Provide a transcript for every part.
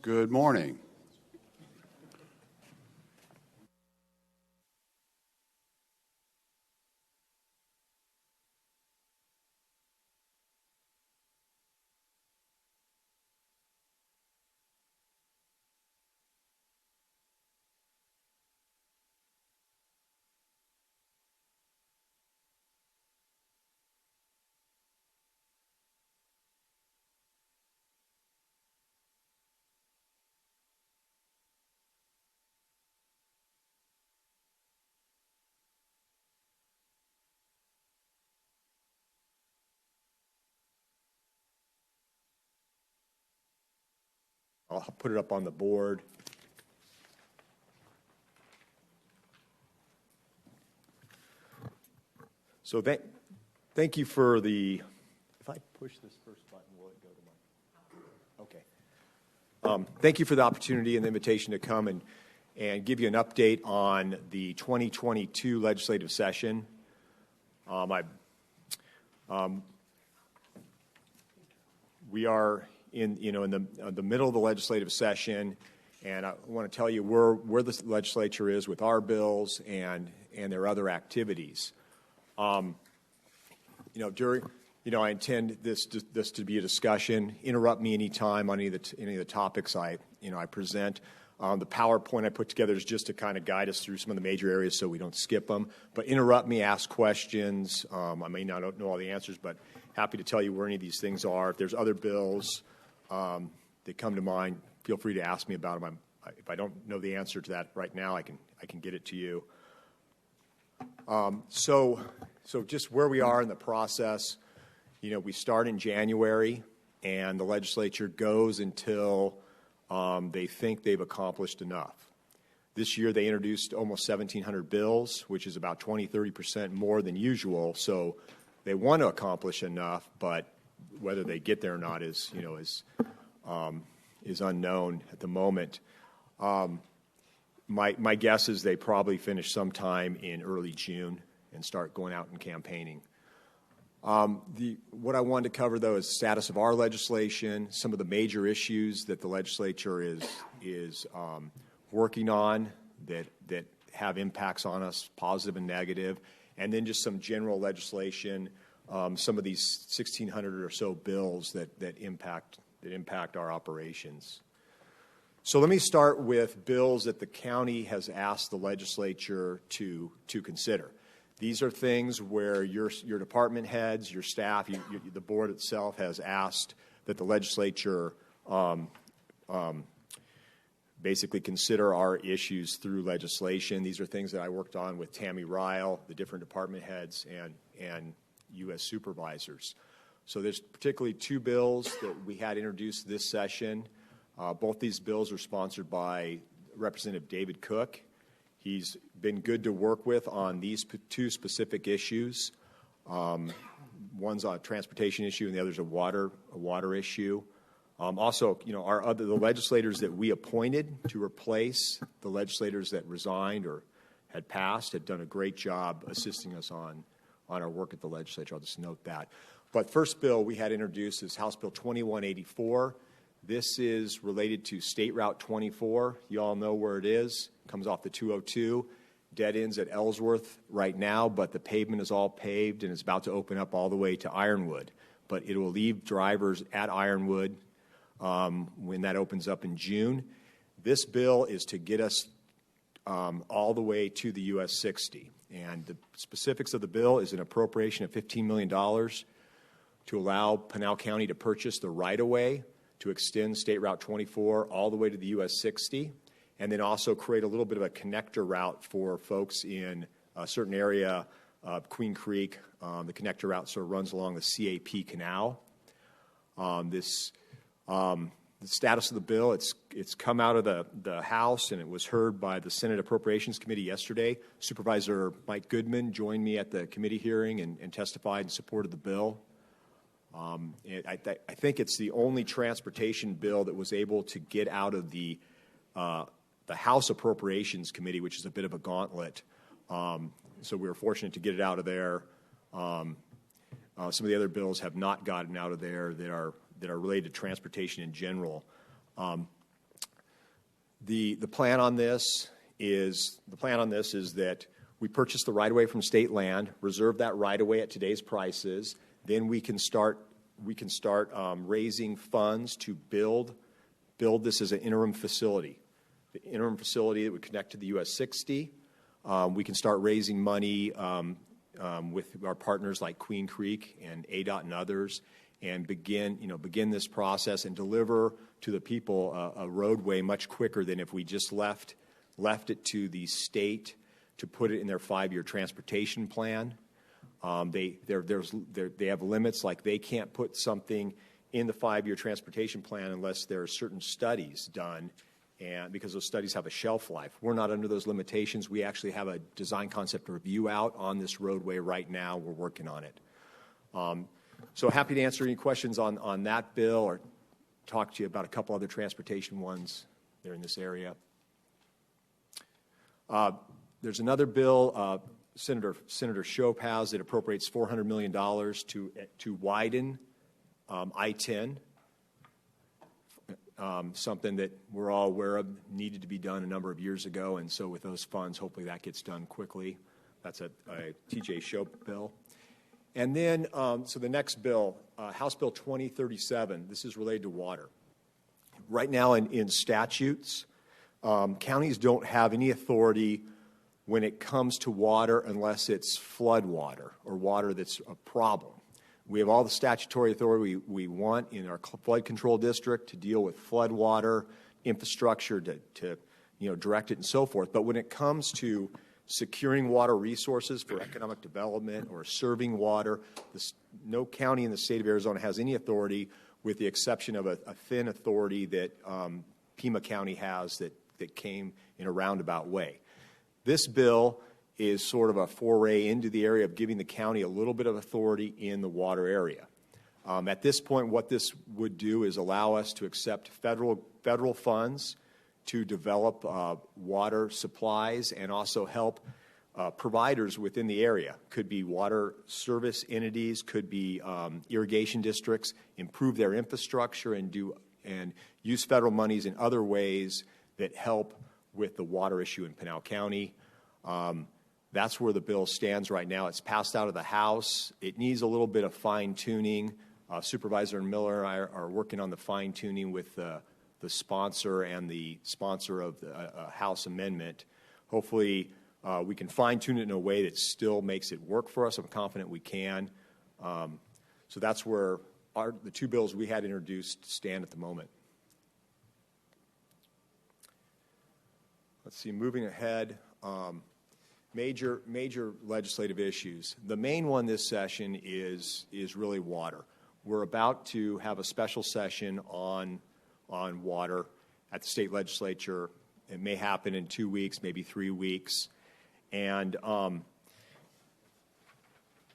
Good morning. I'll put it up on the board. So thank you for the, if I push this first button, will it go to my, okay. Thank you for the opportunity and the invitation to come and give you an update on the 2022 legislative session. We are in the middle of the legislative session, and I want to tell you where the legislature is with our bills and their other activities. I intend this to be a discussion. Interrupt me anytime on any of the topics I present. The PowerPoint I put together is just to kind of guide us through some of the major areas so we don't skip them. But interrupt me, ask questions. I may not know all the answers, but happy to tell you where any of these things are. If there's other bills that come to mind, feel free to ask me about them. If I don't know the answer to that right now, I can get it to you. So just where we are in the process, we start in January, and the legislature goes until they think they've accomplished enough. This year they introduced almost 1,700 bills, which is about 20-30% more than usual. So they want to accomplish enough, but whether they get there or not is unknown at the moment. My guess is they probably finish sometime in early June and start going out and campaigning. What I wanted to cover, though, is the status of our legislation, some of the major issues that the legislature is working on that have impacts on us, positive and negative, and then just some general legislation, some of these 1,600 or so bills that impact our operations. So let me start with bills that the county has asked the legislature to consider. These are things where your department heads, your staff, the board itself has asked that the legislature basically consider our issues through legislation. These are things that I worked on with Tammy Ryle, the different department heads, and U.S. supervisors. So there's particularly two bills that we had introduced this session. Both these bills are sponsored by Representative David Cook. He's been good to work with on these two specific issues. One's a transportation issue, and the other's a water issue. Also, the legislators that we appointed to replace the legislators that resigned or had passed had done a great job assisting us on our work at the legislature. I'll just note that. But first bill we had introduced is House Bill 2184. This is related to State Route 24. You all know where it is. It comes off the 202. Dead ends at Ellsworth right now, but the pavement is all paved and it's about to open up all the way to Ironwood. But it will leave drivers at Ironwood when that opens up in June. This bill is to get us all the way to the US 60. And the specifics of the bill is an appropriation of $15 million to allow Pinal County to purchase the right-of-way to extend State Route 24 all the way to the US 60, and then also create a little bit of a connector route for folks in a certain area, Queen Creek. The connector route sort of runs along the CAP Canal. The status of the bill, it's come out of the House, and it was heard by the Senate Appropriations Committee yesterday. Supervisor Mike Goodman joined me at the committee hearing and testified in support of the bill. I think it's the only transportation bill that was able to get out of the House Appropriations Committee, which is a bit of a gauntlet. So we were fortunate to get it out of there. Some of the other bills have not gotten out of there that are related to transportation in general. The plan on this is that we purchase the right-of-way from state land, reserve that right-of-way at today's prices, then we can start raising funds to build this as an interim facility. The interim facility that would connect to the US 60. We can start raising money with our partners like Queen Creek and ADOT and others, and begin this process and deliver to the people a roadway much quicker than if we just left it to the state to put it in their 5-year transportation plan. They have limits, like they can't put something in the 5-year transportation plan unless there are certain studies done, and because those studies have a shelf life. We're not under those limitations. We actually have a design concept review out on this roadway right now. We're working on it. So happy to answer any questions on that bill or talk to you about a couple other transportation ones that are in this area. There's another bill, Senator Shope has, that appropriates $400 million to widen I-10, something that we're all aware of, needed to be done a number of years ago, and so with those funds, hopefully that gets done quickly. That's a T.J. Shope bill. And then, so the next bill, House Bill 2037, this is related to water. Right now in statutes, counties don't have any authority when it comes to water unless it's flood water or water that's a problem. We have all the statutory authority we want in our flood control district to deal with flood water, infrastructure to direct it and so forth. But when it comes to securing water resources for economic development or serving water, no county in the state of Arizona has any authority, with the exception of a thin authority that Pima County has that came in a roundabout way. This bill is sort of a foray into the area of giving the county a little bit of authority in the water area. At this point, what this would do is allow us to accept federal funds to develop water supplies and also help providers within the area. Could be water service entities, could be irrigation districts, improve their infrastructure and use federal monies in other ways that help with the water issue in Pinal County. That's where the bill stands right now. It's passed out of the House. It needs a little bit of fine-tuning. Supervisor Miller and I are working on the fine-tuning with the sponsor and the sponsor of the House amendment. Hopefully, we can fine-tune it in a way that still makes it work for us. I'm confident we can. So that's where the two bills we had introduced stand at the moment. Let's see, moving ahead, major legislative issues. The main one this session is really water. We're about to have a special session on water at the state legislature. It may happen in 2 weeks, maybe 3 weeks. And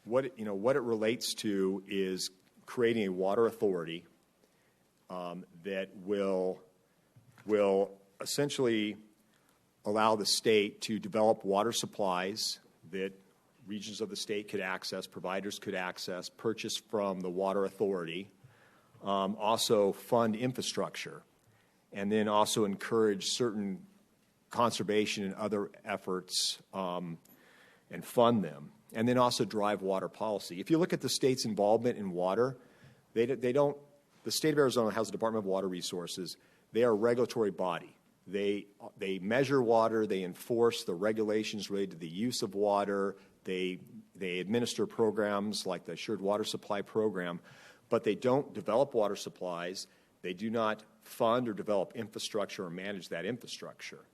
what it relates to is creating a water authority that will essentially allow the state to develop water supplies that regions of the state could access, providers could access, purchase from the water authority, also fund infrastructure, and then also encourage certain conservation and other efforts and fund them, and then also drive water policy. If you look at the state's involvement in water, the state of Arizona has a Department of Water Resources. They are a regulatory body. They measure water, they enforce the regulations related to the use of water, they administer programs like the Assured Water Supply Program, but they don't develop water supplies, they do not fund or develop infrastructure or manage that infrastructure.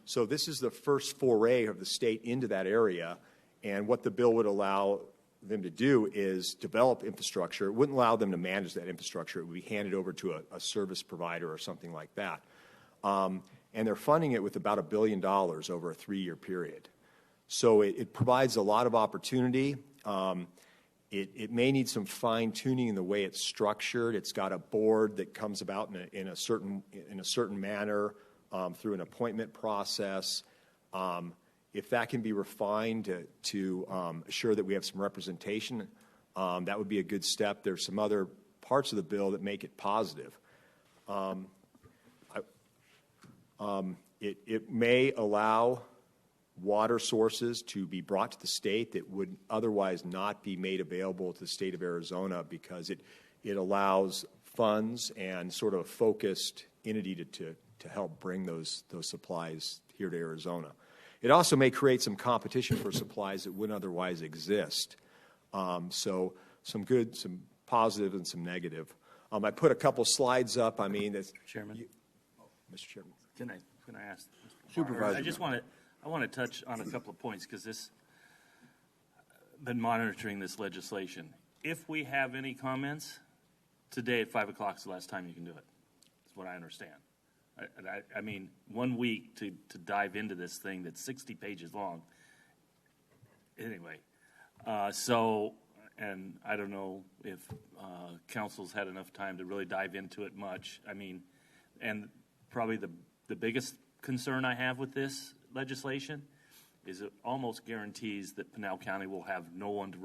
So this is the first foray of the state into that area, and what the bill would allow them to do is develop infrastructure. It wouldn't allow them to manage that infrastructure. It would be handed over to a service provider or something like that. And they're funding it with about $1 billion over a 3-year period. So it provides a lot of opportunity. It may need some fine-tuning in the way it's structured. It's got a board that comes about in a certain manner through an appointment process. If that can be refined to assure that we have some representation, that would be a good step. There's some other parts of the bill that make it positive. It may allow water sources to be brought to the state that would otherwise not be made available to the state of Arizona, because it allows funds and sort of a focused entity to help bring those supplies here to Arizona. It also may create some competition for supplies that wouldn't otherwise exist. So some good, some positive, and some negative. I put a couple slides up. I mean, Chairman. Mr. Chairman. Can I ask? Supervisor. I want to touch on a couple of points, because this been monitoring this legislation. If we have any comments today at 5 o'clock is the last time you can do it. That's what I understand. I mean, 1 week to dive into this thing that's 60 pages long. Anyway, and I don't know if council's had enough time to really dive into it much. I mean, and probably the biggest concern I have with this legislation is it almost guarantees that Pinal County will have no one to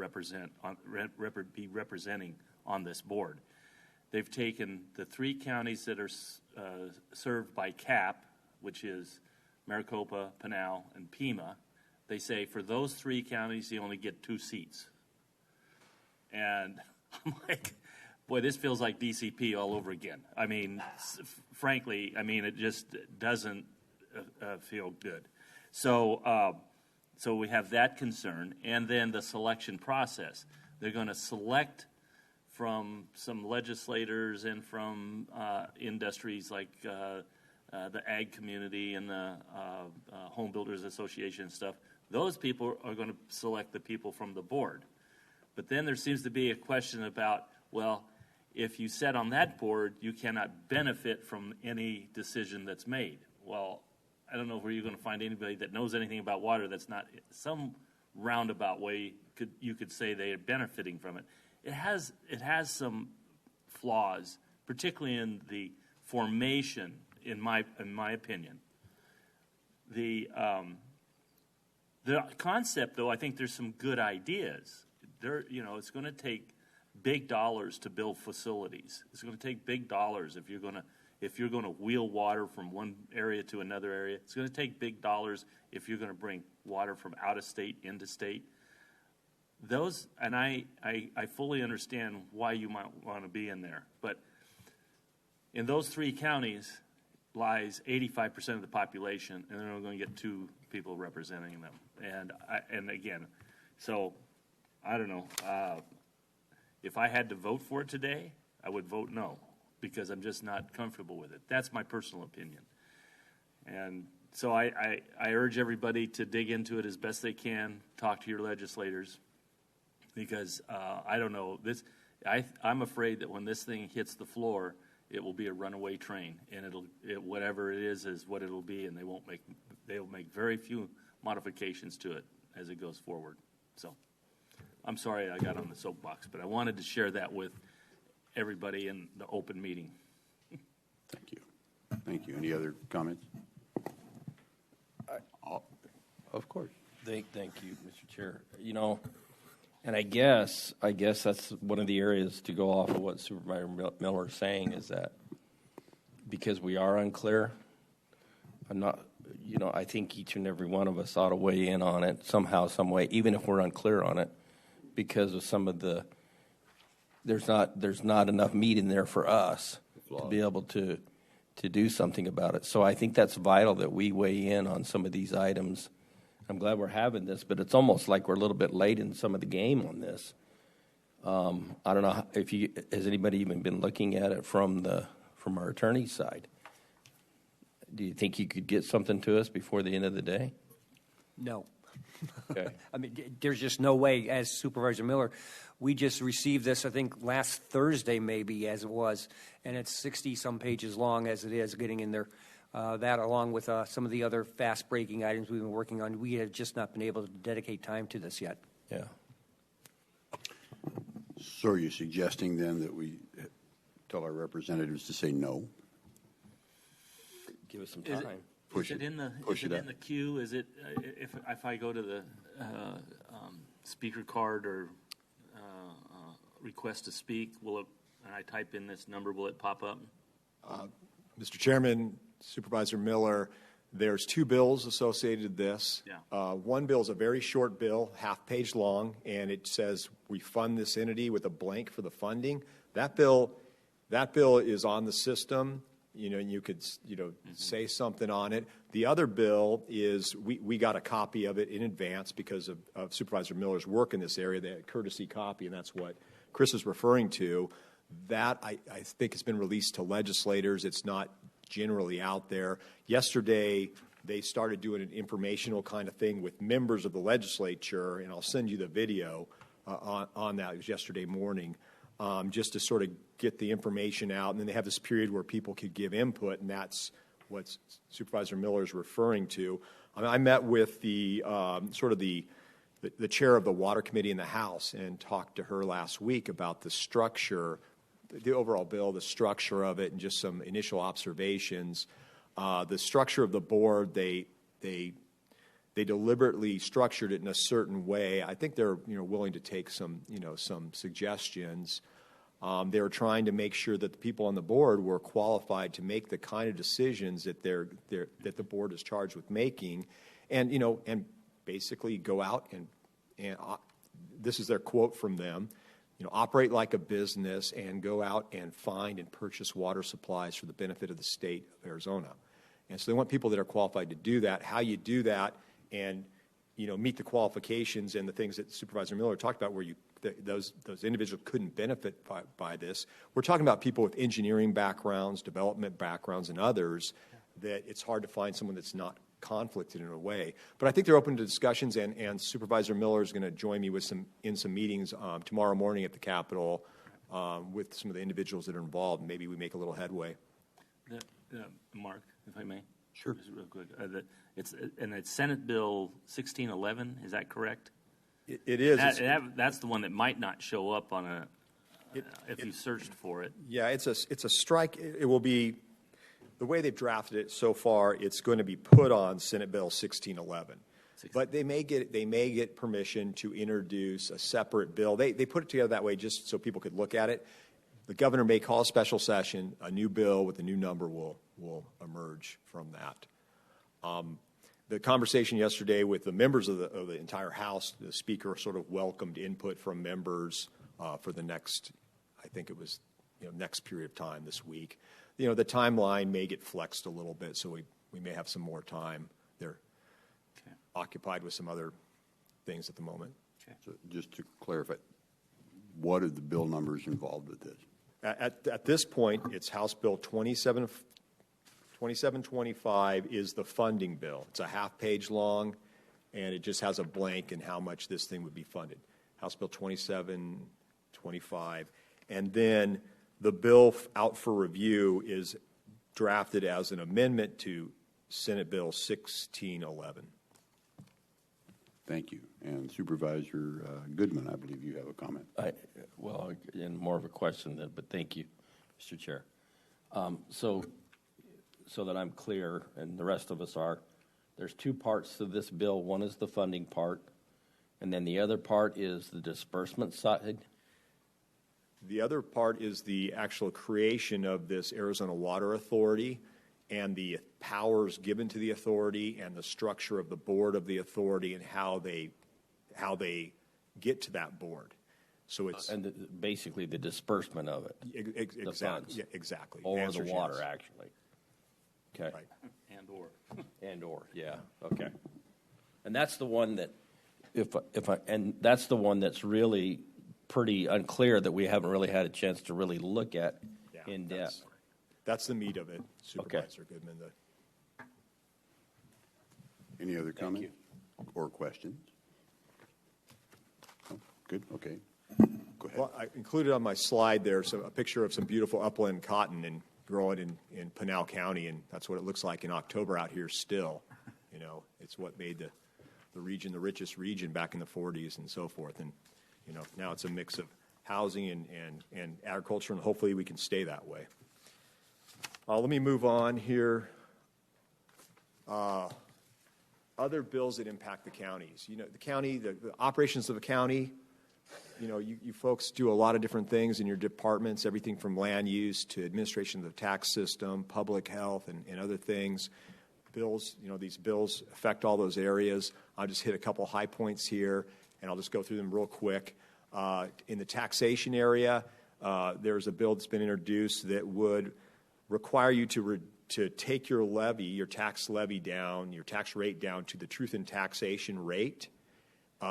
be representing on this board. They've taken the 3 counties that are served by CAP, which is Maricopa, Pinal, and Pima. They say for those 3 counties, you only get 2 seats. And I'm like, boy, this feels like DCP all over again. I mean, frankly, I mean, it just doesn't feel good. So we have that concern, and then the selection process. They're going to select from some legislators and from industries like the ag community and the Home Builders Association and stuff. Those people are going to select the people from the board. But then there seems to be a question about, well, if you sit on that board, you cannot benefit from any decision that's made. Well, I don't know where you're going to find anybody that knows anything about water that's not some roundabout way you could say they are benefiting from it. It has some flaws, particularly in the formation, in my opinion. The concept, though, I think there's some good ideas. It's going to take big dollars to build facilities. It's going to take big dollars if you're going to wheel water from one area to another area. It's going to take big dollars if you're going to bring water from out of state into state. Those, and I fully understand why you might want to be in there, but in those 3 counties lies 85% of the population, and they're only going to get 2 people representing them. And again, so I don't know. If I had to vote for it today, I would vote no, because I'm just not comfortable with it. That's my personal opinion. And so I urge everybody to dig into it as best they can, talk to your legislators, because I don't know. I'm afraid that when this thing hits the floor, it will be a runaway train, and whatever it is what it'll be, and they'll make very few modifications to it as it goes forward. So I'm sorry I got on the soapbox, but I wanted to share that with everybody in the open meeting. Thank you. Thank you. Any other comments? Of course. Thank you, Mr. Chair. And I guess that's one of the areas to go off of what Supervisor Miller is saying, is that because we are unclear, I think each and every one of us ought to weigh in on it somehow, some way, even if we're unclear on it, because of some of there's not enough meat in there for us to be able to do something about it. So I think that's vital that we weigh in on some of these items. I'm glad we're having this, but it's almost like we're a little bit late in some of the game on this. I don't know has anybody even been looking at it from our attorney's side? Do you think you could get something to us before the end of the day? No. Okay. I mean, there's just no way. As Supervisor Miller, we just received this, I think, last Thursday maybe, as it was, and it's 60-some pages long as it is, getting in there. That, along with some of the other fast-breaking items we've been working on, we have just not been able to dedicate time to this yet. Yeah. So are you suggesting then that we tell our representatives to say no? Give us some time. Push Is it in the queue? Is it if I go to the speaker card or request to speak, will it? And I type in this number, will it pop up? Mr. Chairman, Supervisor Miller, there's two bills associated with this. Yeah. One bill is a very short bill, half-page long, and it says we fund this entity with a blank for the funding. That bill is on the system. And you could, say something on it. The other bill is, we got a copy of it in advance because of Supervisor Miller's work in this area, the courtesy copy, and that's what Chris is referring to. That, I think, has been released to legislators. It's not generally out there. Yesterday, they started doing an informational kind of thing with members of the legislature, and I'll send you the video on that. It was yesterday morning. Just to sort of get the information out. And then they have this period where people could give input, and that's what Supervisor Miller is referring to. I met with the chair of the Water Committee in the House and talked to her last week about the structure, the overall bill, the structure of it, and just some initial observations. The structure of the board, they deliberately structured it in a certain way. I think they're willing to take some suggestions. They were trying to make sure that the people on the board were qualified to make the kind of decisions that that the board is charged with making, and basically go out and this is their quote from them. Operate like a business and go out and find and purchase water supplies for the benefit of the state of Arizona. And so they want people that are qualified to do that. How you do that and meet the qualifications and the things that Supervisor Miller talked about where those individuals couldn't benefit by this. We're talking about people with engineering backgrounds, development backgrounds, and others that it's hard to find someone that's not conflicted in a way. But I think they're open to discussions, and Supervisor Miller is going to join me in some meetings tomorrow morning at the Capitol with some of the individuals that are involved. Maybe we make a little headway. Mark, if I may. Sure. Just real quick. It's Senate Bill 1611. Is that correct? It is. That's the one that might not show up on if you searched for it. Yeah, it's a strike. It will be, the way they've drafted it so far, it's going to be put on Senate Bill 1611. But they may get permission to introduce a separate bill. They put it together that way just so people could look at it. The governor may call a special session. A new bill with a new number will emerge from that. The conversation yesterday with the members of the entire House, the Speaker sort of welcomed input from members for the next, I think it was, next period of time this week. The timeline may get flexed a little bit, so we may have some more time. They're occupied with some other things at the moment. Okay. So just to clarify, what are the bill numbers involved with this? At this point, it's House Bill 2725 is the funding bill. It's a half page long, and it just has a blank in how much this thing would be funded. House Bill 2725. And then the bill out for review is drafted as an amendment to Senate Bill 1611. Thank you. And Supervisor Goodman, I believe you have a comment. And more of a question, but thank you, Mr. Chair. So that I'm clear, and the rest of us are, there's two parts to this bill. One is the funding part, and then the other part is the disbursement side. The other part is the actual creation of this Arizona Water Authority and the powers given to the authority and the structure of the board of the authority and how they get to that board. So it's basically the disbursement of it. Exactly. Yeah, exactly. Or the water, actually. Okay. Right. And or. Yeah. Okay. And that's the one that, and that's the one that's really pretty unclear that we haven't really had a chance to really look at in depth. That's the meat of it, Supervisor Goodman. Any other comments or questions? Oh, good. Okay. Go ahead. Well, I included on my slide there a picture of some beautiful upland cotton and growing in Pinal County, and that's what it looks like in October out here still. It's what made the region the richest region back in the 40s and so forth. And, now it's a mix of housing and agriculture, and hopefully we can stay that way. Let me move on here. Other bills that impact the counties. The county, the operations of the county, you folks do a lot of different things in your departments, everything from land use to administration of the tax system, public health, and other things. Bills, these bills affect all those areas. I'll just hit a couple high points here, and I'll just go through them real quick. In the taxation area, there's a bill that's been introduced that would require you to take your levy, your tax levy down, your tax rate down to the truth in taxation rate,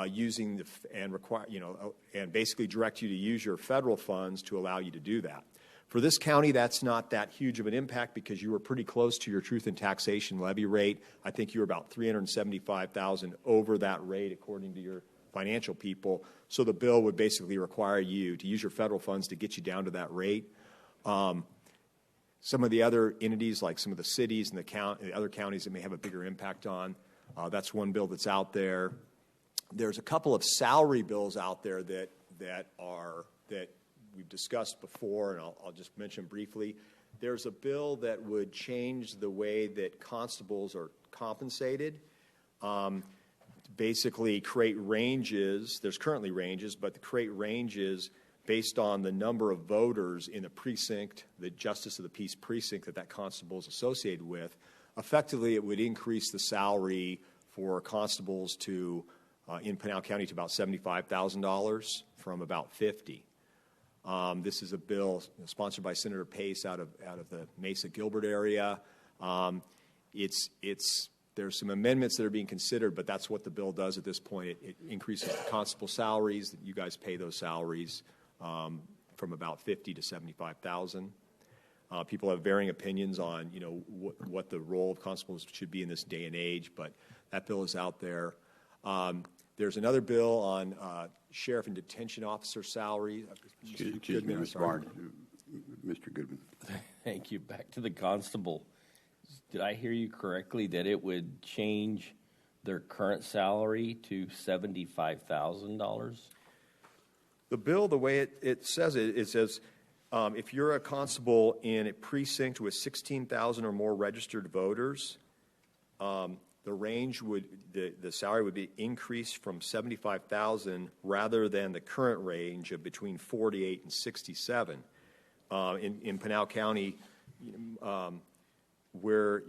using and basically direct you to use your federal funds to allow you to do that. For this county, that's not that huge of an impact because you were pretty close to your truth in taxation levy rate. I think you were about $375,000 over that rate, according to your financial people. So the bill would basically require you to use your federal funds to get you down to that rate. Some of the other entities, like some of the cities and the other counties, that may have a bigger impact on. That's one bill that's out there. There's a couple of salary bills out there that we've discussed before, and I'll just mention briefly. There's a bill that would change the way that constables are compensated. Basically create ranges. There's currently ranges, but to create ranges based on the number of voters in the precinct, the justice of the peace precinct that constable is associated with. Effectively, it would increase the salary for constables in Pinal County to about $75,000 from about $50,000. This is a bill sponsored by Senator Pace out of the Mesa-Gilbert area. There's some amendments that are being considered, but that's what the bill does at this point. It increases the constable salaries. You guys pay those salaries from about $50,000 to $75,000. People have varying opinions on what the role of constables should be in this day and age, but that bill is out there. There's another bill on sheriff and detention officer salary. Excuse me, Mr. Barnes. Mr. Goodman. Thank you. Back to the constable. Did I hear you correctly that it would change their current salary to $75,000? The bill, the way it says it says if you're a constable in a precinct with 16,000 or more registered voters, the salary would be increased from $75,000 rather than the current range of between $48,000 and $67,000. In Pinal County, where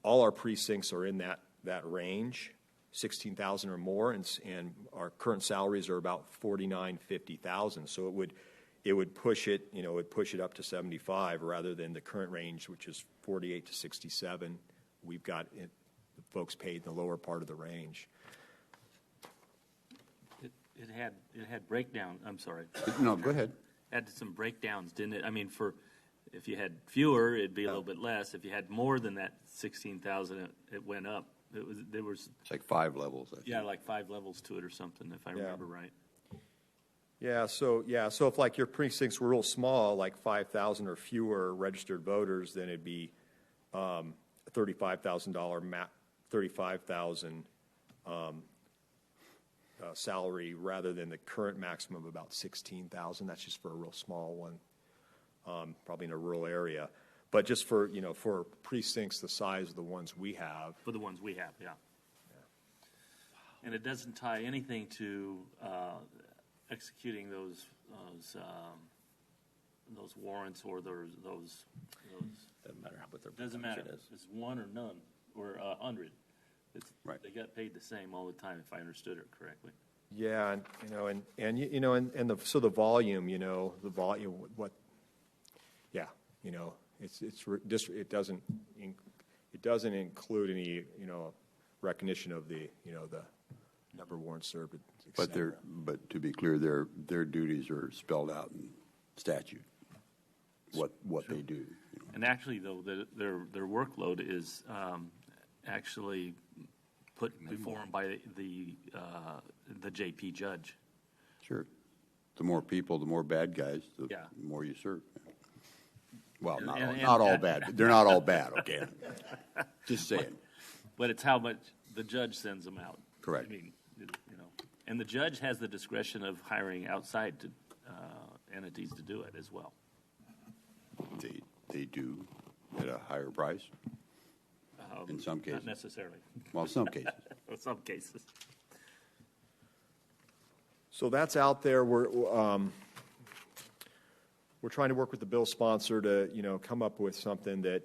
all our precincts are in that range, 16,000 or more, and our current salaries are about $49,000, $50,000. So it would push it up to 75 rather than the current range, which is 48 to 67. We've got folks paid in the lower part of the range. It had breakdown. I'm sorry. No, go ahead. Had some breakdowns, didn't it? I mean, if you had fewer, it'd be a little bit less. If you had more than that 16,000, it went up. It's like 5 levels. I think. Yeah, like 5 levels to it or something, if I remember right. Yeah. So if like your precincts were real small, like 5,000 or fewer registered voters, then it'd be $35,000 salary rather than the current maximum of about 16,000. That's just for a real small one, probably in a rural area. But just for precincts the size of the ones we have. For the ones we have, yeah. And it doesn't tie anything to executing those warrants or those. Doesn't matter what their Doesn't matter. is. It's one or none or 100. Right. They got paid the same all the time, if I understood it correctly. Yeah, so the volume, it doesn't include any recognition of the the number of warrants served. But to be clear, their duties are spelled out in statute. What they do. And actually, though, their workload is actually put before them by the JP judge. Sure. The more people, the more bad guys, the Yeah. more you serve. Well, not and all bad. They're not all bad, okay? Just saying. But it's how much the judge sends them out. Correct. I mean, and the judge has the discretion of hiring outside entities to do it as well. They do at a higher price in some cases. Not necessarily. Well, some cases. Some cases. So that's out there. We're trying to work with the bill sponsor to, come up with something that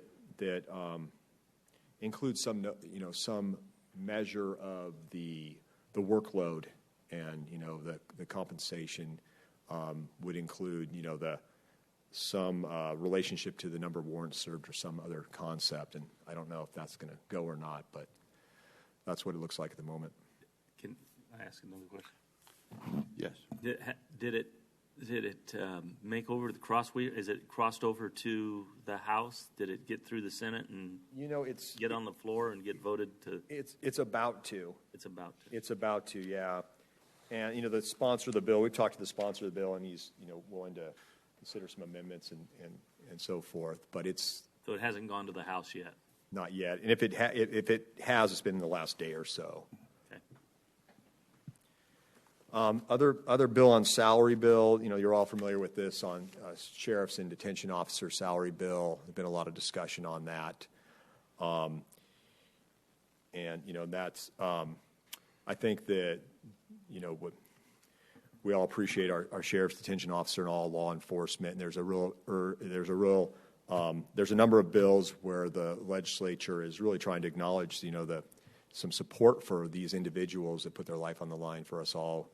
includes some measure of the workload, and the compensation would include some relationship to the number of warrants served or some other concept. And I don't know if that's going to go or not, but that's what it looks like at the moment. Can I ask another question? Yes. Did it make over the crossway? Is it crossed over to the House? Did it get through the Senate and get on the floor and get voted to? It's about to. It's about to. It's about to, yeah. And the sponsor of the bill, we've talked to the sponsor of the bill, and he's willing to consider some amendments and so forth. But it's So it hasn't gone to the House yet. not yet. And if it has, it's been in the last day or so. Okay. Other bill on salary bill, you're all familiar with this on sheriff's and detention officer salary bill. There's been a lot of discussion on that. That's, I think that, we all appreciate our sheriff's detention officer and all law enforcement. And there's a number of bills where the legislature is really trying to acknowledge, some support for these individuals that put their life on the line for us all.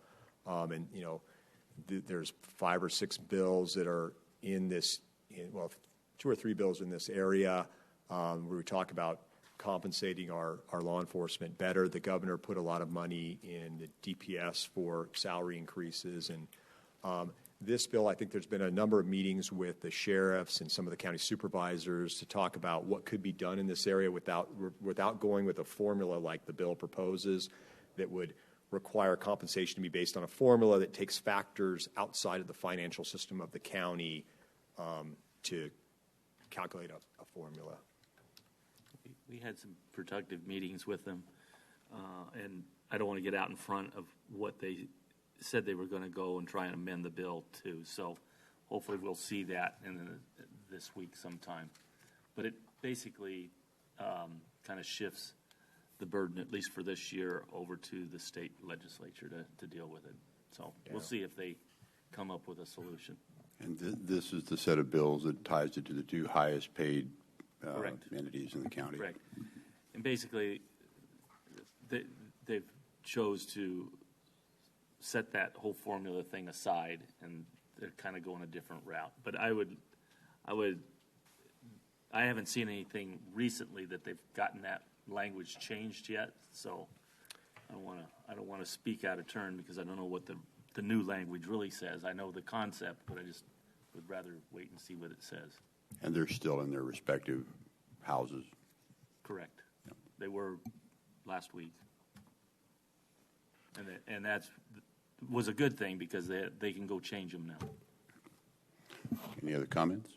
There's 5 or 6 bills that are in this, 2 or 3 bills in this area where we talk about compensating our law enforcement better. The governor put a lot of money in the DPS for salary increases. And this bill, I think there's been a number of meetings with the sheriffs and some of the county supervisors to talk about what could be done in this area without going with a formula like the bill proposes that would require compensation to be based on a formula that takes factors outside of the financial system of the county to calculate a formula. We had some productive meetings with them, and I don't want to get out in front of what they said they were going to go and try and amend the bill to. So hopefully we'll see that this week sometime. But it basically kind of shifts the burden, at least for this year, over to the state legislature to deal with it. So we'll see if they come up with a solution. And this is the set of bills that ties it to the 2 highest paid entities in the county. Correct. And basically, they've chose to set that whole formula thing aside, and they're kind of going a different route. But I haven't seen anything recently that they've gotten that language changed yet. So I don't want to speak out of turn because I don't know what the new language really says. I know the concept, but I just would rather wait and see what it says. And they're still in their respective houses. Correct. Yep. They were last week. And that was a good thing because they can go change them now. Any other comments?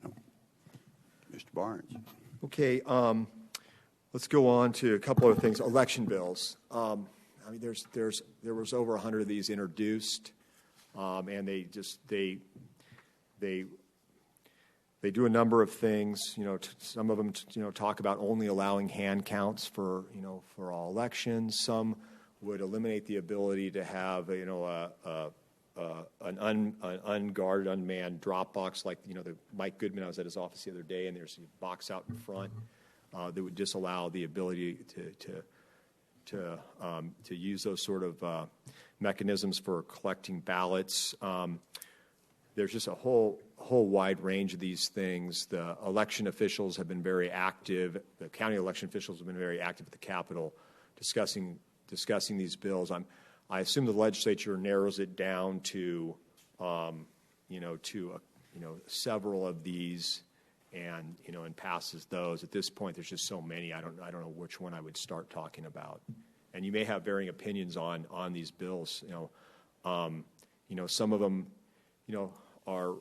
No. Mr. Barnes. Okay, let's go on to a couple other things. Election bills. There was over 100 of these introduced, and they do a number of things. Some of them talk about only allowing hand counts for all elections. Some would eliminate the ability to have an unguarded, unmanned drop box like the Mike Goodman. I was at his office the other day, and there's a box out in front that would disallow the ability to use those sort of mechanisms for collecting ballots. There's just a whole wide range of these things. The election officials have been very active. The county election officials have been very active at the Capitol discussing these bills. I assume the legislature narrows it down to several of these and passes those. At this point, there's just so many. I don't know which one I would start talking about. And you may have varying opinions on these bills. Some of them, are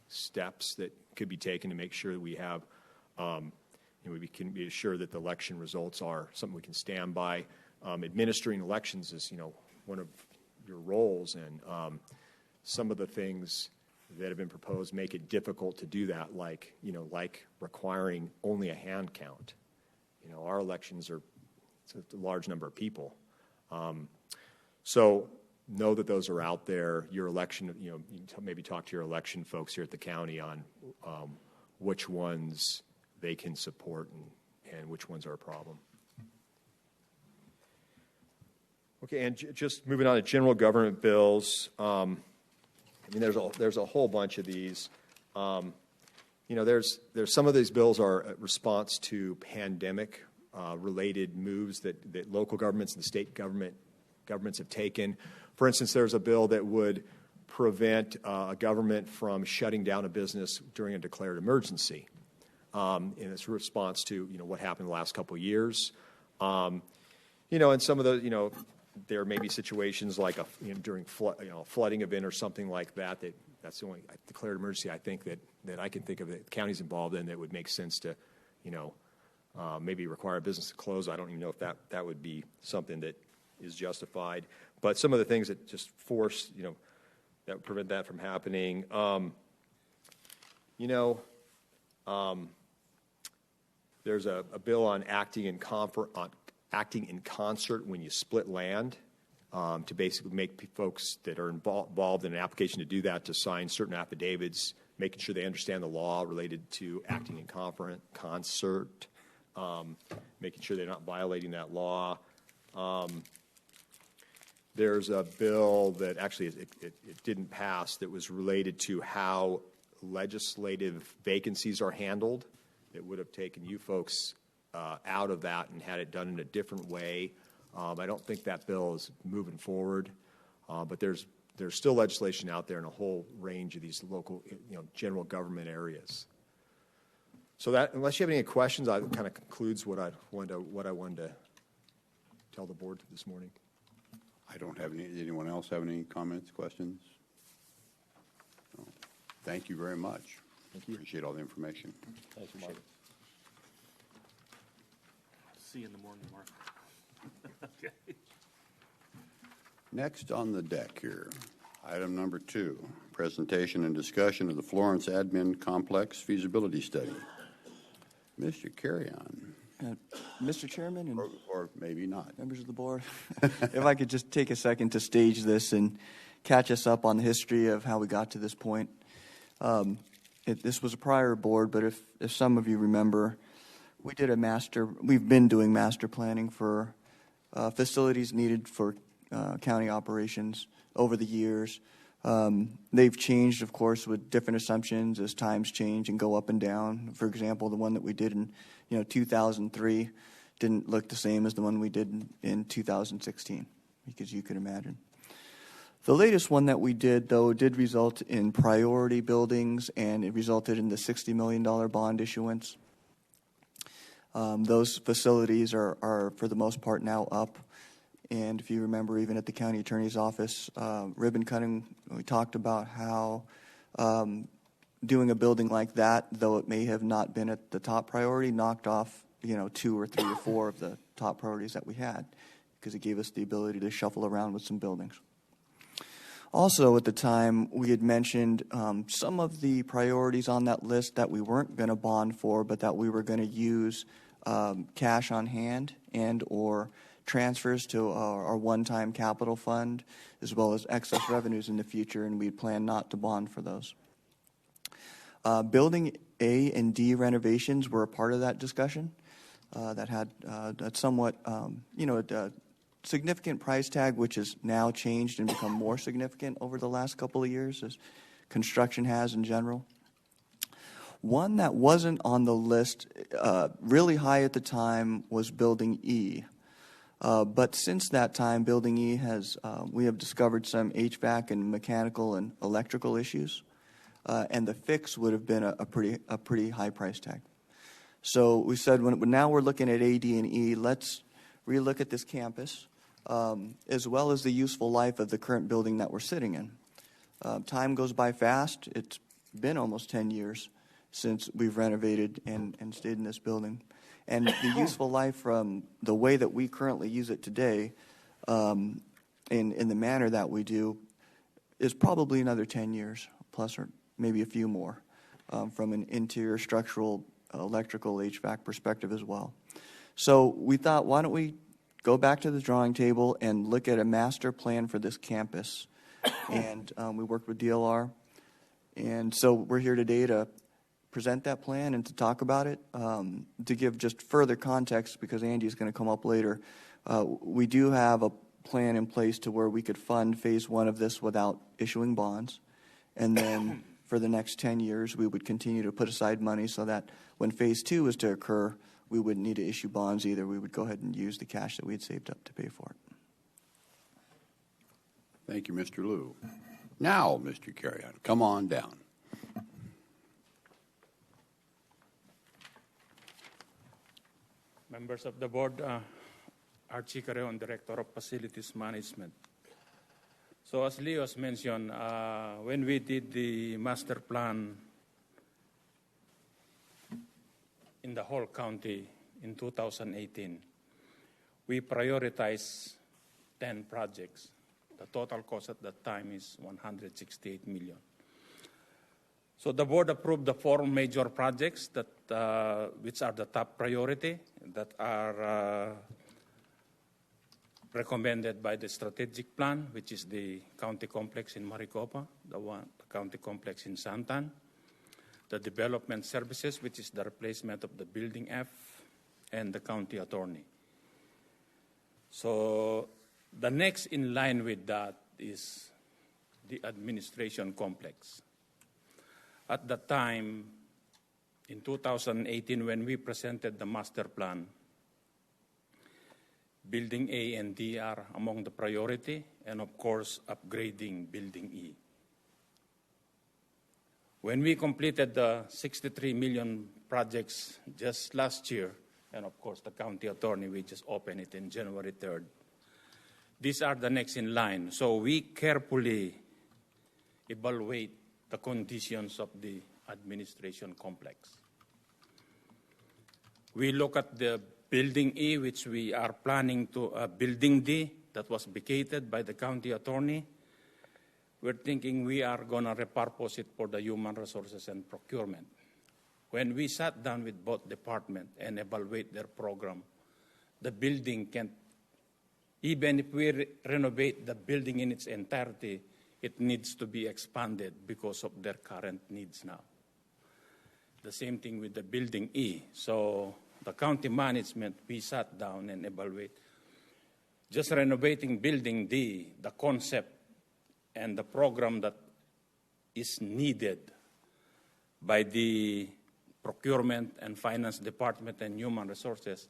steps that could be taken to make sure that we have, we can be assured that the election results are something we can stand by. Administering elections is, one of your roles, and some of the things that have been proposed make it difficult to do that, like requiring only a hand count. Our elections it's a large number of people. So know that those are out there. Your election, you can maybe talk to your election folks here at the county on which ones they can support and which ones are a problem. Okay, and just moving on to general government bills. There's a whole bunch of these. There's some of these bills are a response to pandemic related moves that local governments and state governments have taken. For instance, there's a bill that would prevent a government from shutting down a business during a declared emergency. And it's a response to what happened the last couple of years. And some of the there may be situations like during flooding event or something like that. That's the only declared emergency I think that I can think of that the county's involved in that would make sense to maybe require a business to close. I don't even know if that would be something that is justified. But some of the things that just force that would prevent that from happening. There's a bill on acting in concert when you split land, to basically make folks that are involved in an application to do that to sign certain affidavits, making sure they understand the law related to acting in concert, making sure they're not violating that law. There's a bill that actually it didn't pass that was related to how legislative vacancies are handled. It would have taken you folks out of that and had it done in a different way. I don't think that bill is moving forward, but there's still legislation out there in a whole range of these local, general government areas. So that, unless you have any questions, that kind of concludes what I wanted to tell the board this morning. I don't have any. Anyone else have any comments, questions? No. Thank you very much. Thank you. Appreciate all the information. Thanks, Mark. See you in the morning, Mark. Okay. Next on the deck here, item number 2, presentation and discussion of the Florence Admin Complex feasibility study. Mr. Carry-on. Mr. Chairman and Or maybe not. members of the board, if I could just take a second to stage this and catch us up on the history of how we got to this point. This was a prior board, but if some of you remember, we've been doing master planning for facilities needed for county operations over the years. They've changed, of course, with different assumptions as times change and go up and down. For example, the one that we did in 2003 didn't look the same as the one we did in 2016, because you can imagine. The latest one that we did, though, did result in priority buildings, and it resulted in the $60 million bond issuance. Those facilities are, for the most part, now up. And if you remember, even at the county attorney's office, ribbon cutting, we talked about how doing a building like that, though it may have not been at the top priority, knocked off 2 or 3 or 4 of the top priorities that we had, because it gave us the ability to shuffle around with some buildings. Also, at the time, we had mentioned some of the priorities on that list that we weren't going to bond for, but that we were going to use cash on hand and or transfers to our one-time capital fund, as well as excess revenues in the future, and we plan not to bond for those. Building A and D renovations were a part of that discussion. That had a somewhat, a significant price tag, which has now changed and become more significant over the last couple of years, as construction has in general. One that wasn't on the list really high at the time was Building E. But since that time, Building E we have discovered some HVAC and mechanical and electrical issues, and the fix would have been a pretty high price tag. So we said, now we're looking at A, D, and E, let's relook at this campus, as well as the useful life of the current building that we're sitting in. Time goes by fast. It's been almost 10 years since we've renovated and stayed in this building. And the useful life from the way that we currently use it today, in the manner that we do, is probably another 10 years, plus or maybe a few more, from an interior structural, electrical, HVAC perspective as well. So we thought, why don't we go back to the drawing table and look at a master plan for this campus. And we worked with DLR. And so we're here today to present that plan and to talk about it. To give just further context, because Andy's going to come up later, we do have a plan in place to where we could fund phase one of this without issuing bonds. And then for the next 10 years, we would continue to put aside money so that when phase two was to occur, we wouldn't need to issue bonds either. We would go ahead and use the cash that we had saved up to pay for it. Thank you, Mr. Liu. Now, Mr. Carrion, come on down. Members of the board, Archie Carreon, Director of Facilities Management. So as Leo has mentioned, when we did the master plan in the whole county in 2018, we prioritized 10 projects. The total cost at that time is $168 million. So the board approved the 4 major projects that, which are the top priority, that are recommended by the strategic plan, which is the county complex in Maricopa, the county complex in Santan, the development services, which is the replacement of the building F, and the county attorney. So the next in line with that is the administration complex. At the time, in 2018, when we presented the master plan, Building A and D are among the priority, and of course, upgrading Building E. When we completed the 63 million projects just last year, and of course, the county attorney, we just opened it in January 3rd, these are the next in line. So we carefully evaluate the conditions of the administration complex. We look at the Building E, which we are planning to, Building D, that was vacated by the county attorney. We're thinking we are going to repurpose it for the human resources and procurement. When we sat down with both departments and evaluate their program, the building can, even if we renovate the building in its entirety, it needs to be expanded because of their current needs now. The same thing with the Building E. So the county management, we sat down and evaluate. Just renovating Building D, the concept and the program that is needed by the procurement and finance department and human resources,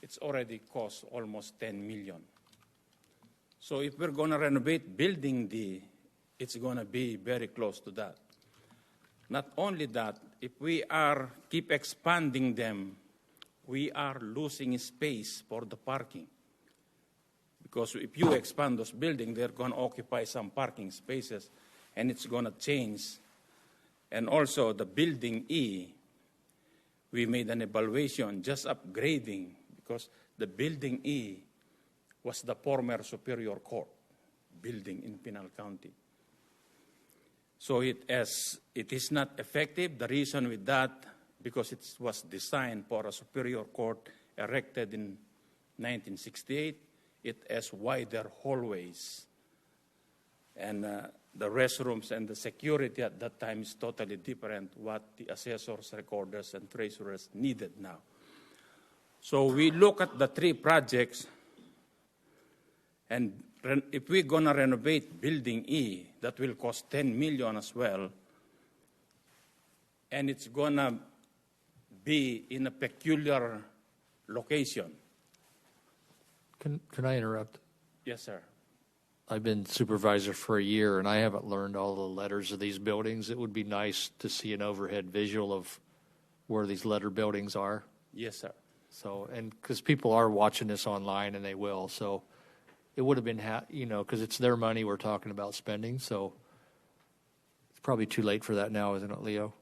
it's already cost almost $10 million. So if we're going to renovate Building D, it's going to be very close to that. Not only that, if we are keep expanding them, we are losing space for the parking. Because if you expand those buildings, they're going to occupy some parking spaces, and it's going to change. And also the Building E, we made an evaluation just upgrading, because the Building E was the former Superior Court building in Pinal County. So it is not effective. The reason with that, because it was designed for a Superior Court erected in 1968. It has wider hallways. And the restrooms and the security at that time is totally different what the assessors, recorders, and treasurers needed now. So we look at the 3 projects, and if we're going to renovate Building E, that will cost $10 million as well, and it's going to be in a peculiar location. Can I interrupt? Yes, sir. I've been supervisor for a year, and I haven't learned all the letters of these buildings. It would be nice to see an overhead visual of where these letter buildings are. Yes, sir. So, and because people are watching this online, and they will, so it would have been, because it's their money we're talking about spending, so it's probably too late for that now, isn't it, Leo?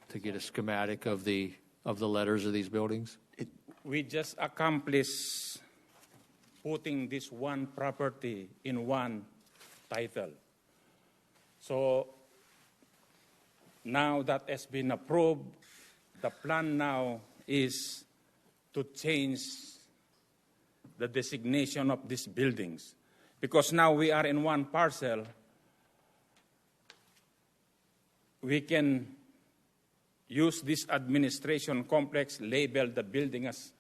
To get a schematic of the letters of these buildings? We just accomplished putting this one property in one title. So now that has been approved, the plan now is to change the designation of these buildings. Because now we are in one parcel, we can use this administration complex, label the building as,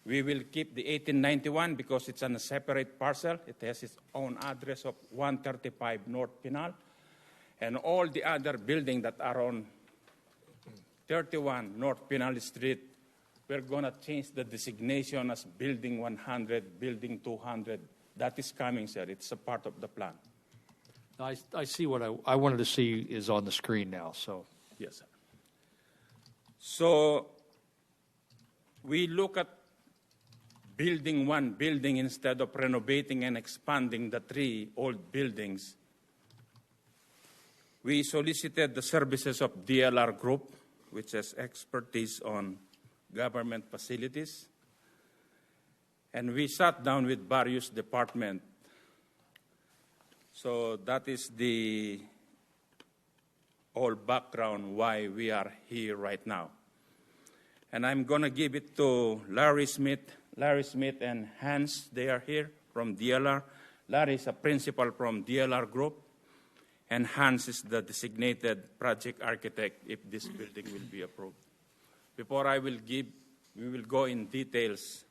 we will keep the 1891 because it's on a separate parcel. It has its own address of 135 North Pinal. And all the other buildings that are on 31 North Pinal Street, we're going to change the designation as Building 100, Building 200. That is coming, sir. It's a part of the plan. I see what I wanted to see is on the screen now, so. Yes, sir. So we look at building one building instead of renovating and expanding the 3 old buildings. We solicited the services of DLR Group, which has expertise on government facilities. And we sat down with various departments. So that is the whole background why we are here right now. And I'm going to give it to Larry Smith. Larry Smith and Hans, they are here from DLR. Larry is a principal from DLR Group. And Hans is the designated project architect if this building will be approved. Before we will go in details.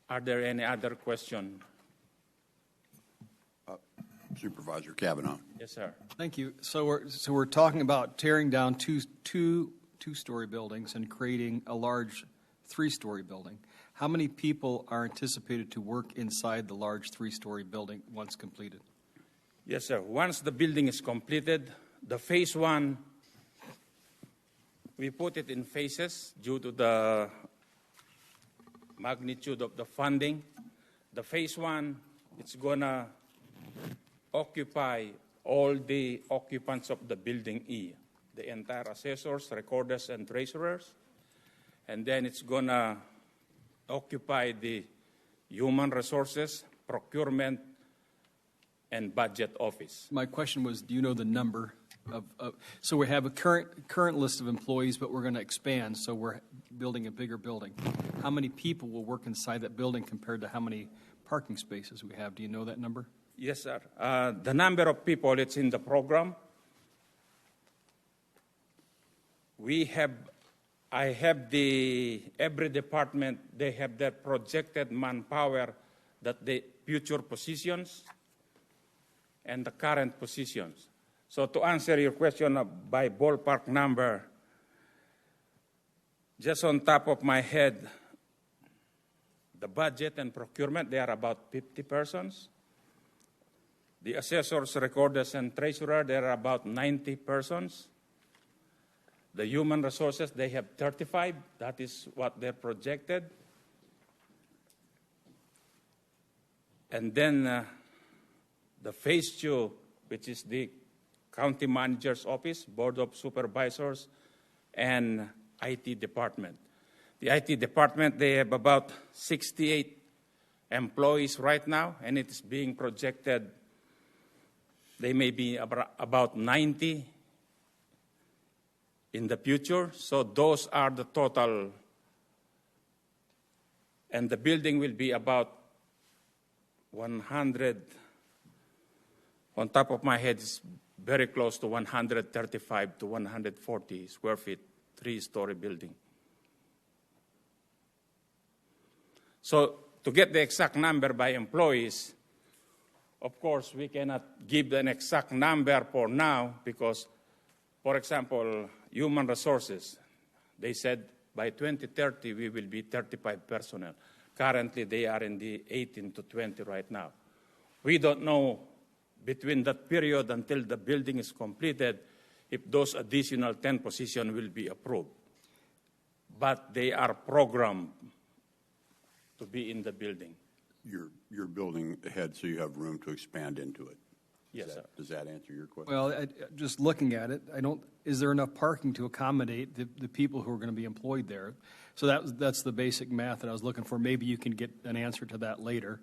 Are there any other questions? Supervisor Kavanaugh. Yes, sir. Thank you. So we're talking about tearing down two-story buildings and creating a large 3-story building. How many people are anticipated to work inside the large 3-story building once completed? Yes, sir. Once the building is completed, the phase 1, we put it in phases due to the magnitude of the funding. The phase 1, it's going to occupy all the occupants of the building E, the entire assessors, recorders, and treasurers. And then it's going to occupy the human resources, procurement, and budget office. My question was, do you know the number of so we have a current list of employees, but we're going to expand, so we're building a bigger building. How many people will work inside that building compared to how many parking spaces we have? Do you know that number? Yes, sir. The number of people, it's in the program. I have every department, they have their projected manpower, that the future positions and the current positions. So to answer your question by ballpark number, just on top of my head, the budget and procurement, they are about 50 persons. The assessors, recorders, and treasurer, there are about 90 persons. The human resources, they have 35. That is what they're projected. And then the phase 2, which is the county manager's office, board of supervisors, and IT department. The IT department, they have about 68 employees right now, and it is being projected they may be about 90 in the future. So those are the total. And the building will be about 100, on top of my head, is very close to 135 to 140 square feet, 3-story building. So to get the exact number by employees, of course, we cannot give an exact number for now because, for example, human resources, they said by 2030 we will be 35 personnel. Currently, they are in the 18 to 20 right now. We don't know between that period until the building is completed if those additional 10 positions will be approved. But they are programmed to be in the building. You're building ahead so you have room to expand into it. Yes, sir. Does that answer your question? Well, just looking at it, is there enough parking to accommodate the people who are going to be employed there? So that's the basic math that I was looking for. Maybe you can get an answer to that later.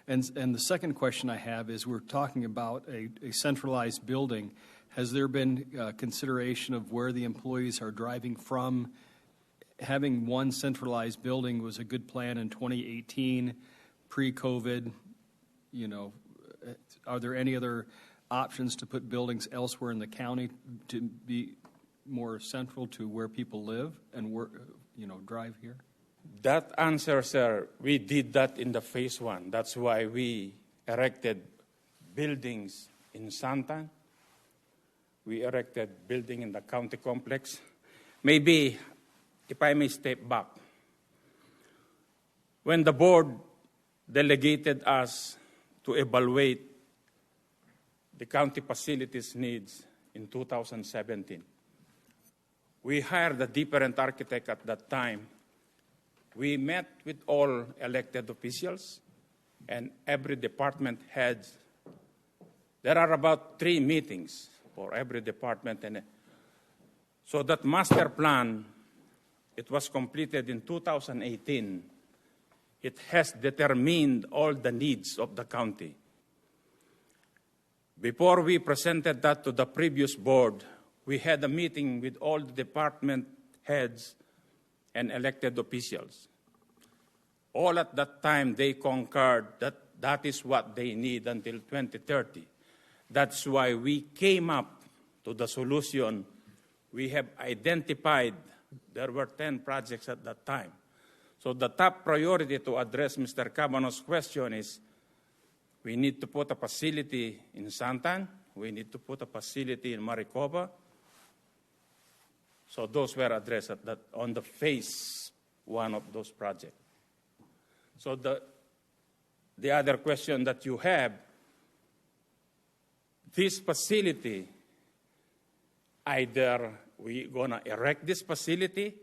And the second question I have is, we're talking about a centralized building. Has there been consideration of where the employees are driving from having one centralized building was a good plan in 2018, pre-COVID. You know, are there any other options to put buildings elsewhere in the county to be more central to where people live and work, you know, drive here? That answer, sir, we did that in the phase one. That's why we erected buildings in Santan. We erected building in the county complex. Maybe, if I may step back, when the board delegated us to evaluate the county facilities needs in 2017, we hired a different architect at that time. We met with all elected officials and every department head. There are about 3 meetings for every department. And so that master plan, it was completed in 2018. It has determined all the needs of the county. Before we presented that to the previous board, we had a meeting with all the department heads and elected officials. All at that time, they concurred that that is what they need until 2030. That's why we came up to the solution. We have identified, there were 10 projects at that time. So the top priority to address Mr. Caban's question is we need to put a facility in Santan. We need to put a facility in Maricopa. So those were addressed at that, on the phase one of those projects. So the other question that you have, this facility, either we're going to erect this facility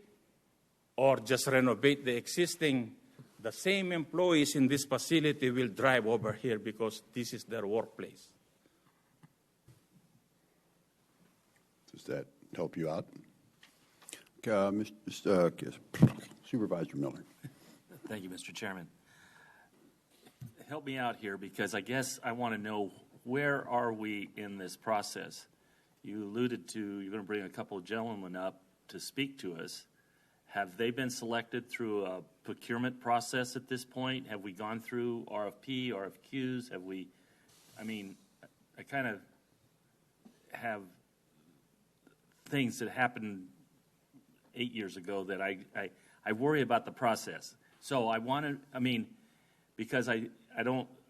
or just renovate the existing, the same employees in this facility will drive over here because this is their workplace. Does that help you out? Supervisor Miller. Thank you, Mr. Chairman. Help me out here because I guess I want to know, where are we in this process? You alluded to you're going to bring a couple of gentlemen up to speak to us. Have they been selected through a procurement process at this point? Have we gone through RFP, RFQs? Have we, I mean, I kind of have things that happened 8 years ago that I worry about the process. So I want to, I mean, because I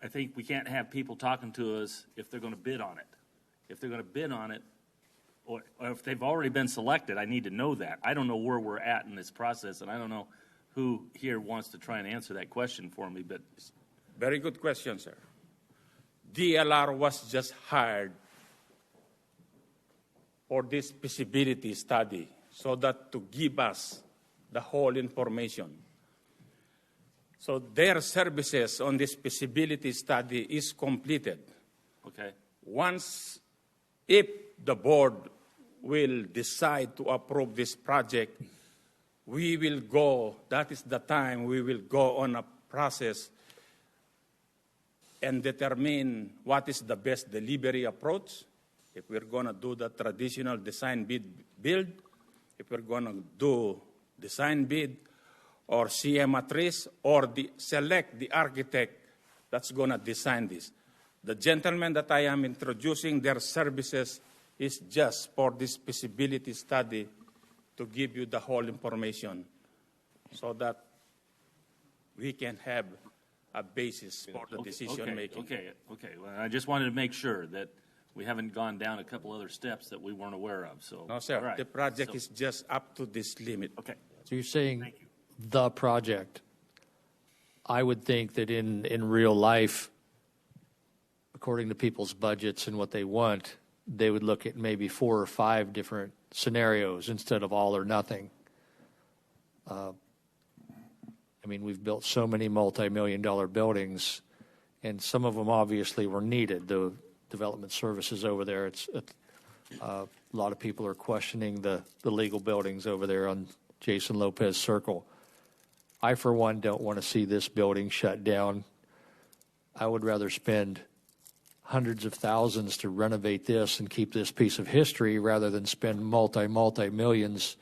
think we can't have people talking to us if they're going to bid on it. If they're going to bid on it, or if they've already been selected, I need to know that. I don't know where we're at in this process, and I don't know who here wants to try and answer that question for me. But very good question, sir. DLR was just hired for this feasibility study so that to give us the whole information. So their services on this feasibility study is completed. okay, Once, if the board will decide to approve this project, we will go, that is the time we will go on a process and determine what is the best delivery approach. If we're going to do the traditional design bid build, if we're going to do design bid or CM-A-TRIS, or select the architect that's going to design this. The gentleman that I am introducing, their services is just for this feasibility study to give you the whole information so that we can have a basis for the decision making. Okay. Well, I just wanted to make sure that we haven't gone down a couple other steps that we weren't aware of. So No, sir. all right. The project is just up to this limit. Okay. So you're saying Thank you. the project. I would think that in real life, according to people's budgets and what they want, they would look at maybe 4 or 5 different scenarios instead of all or nothing. I mean, we've built so many multi-million-dollar buildings, and some of them obviously were needed. The development services over there, a lot of people are questioning the legal buildings over there on Jason Lopez Circle. I, for one, don't want to see this building shut down. I would rather spend hundreds of thousands to renovate this and keep this piece of history rather than spend multi-millions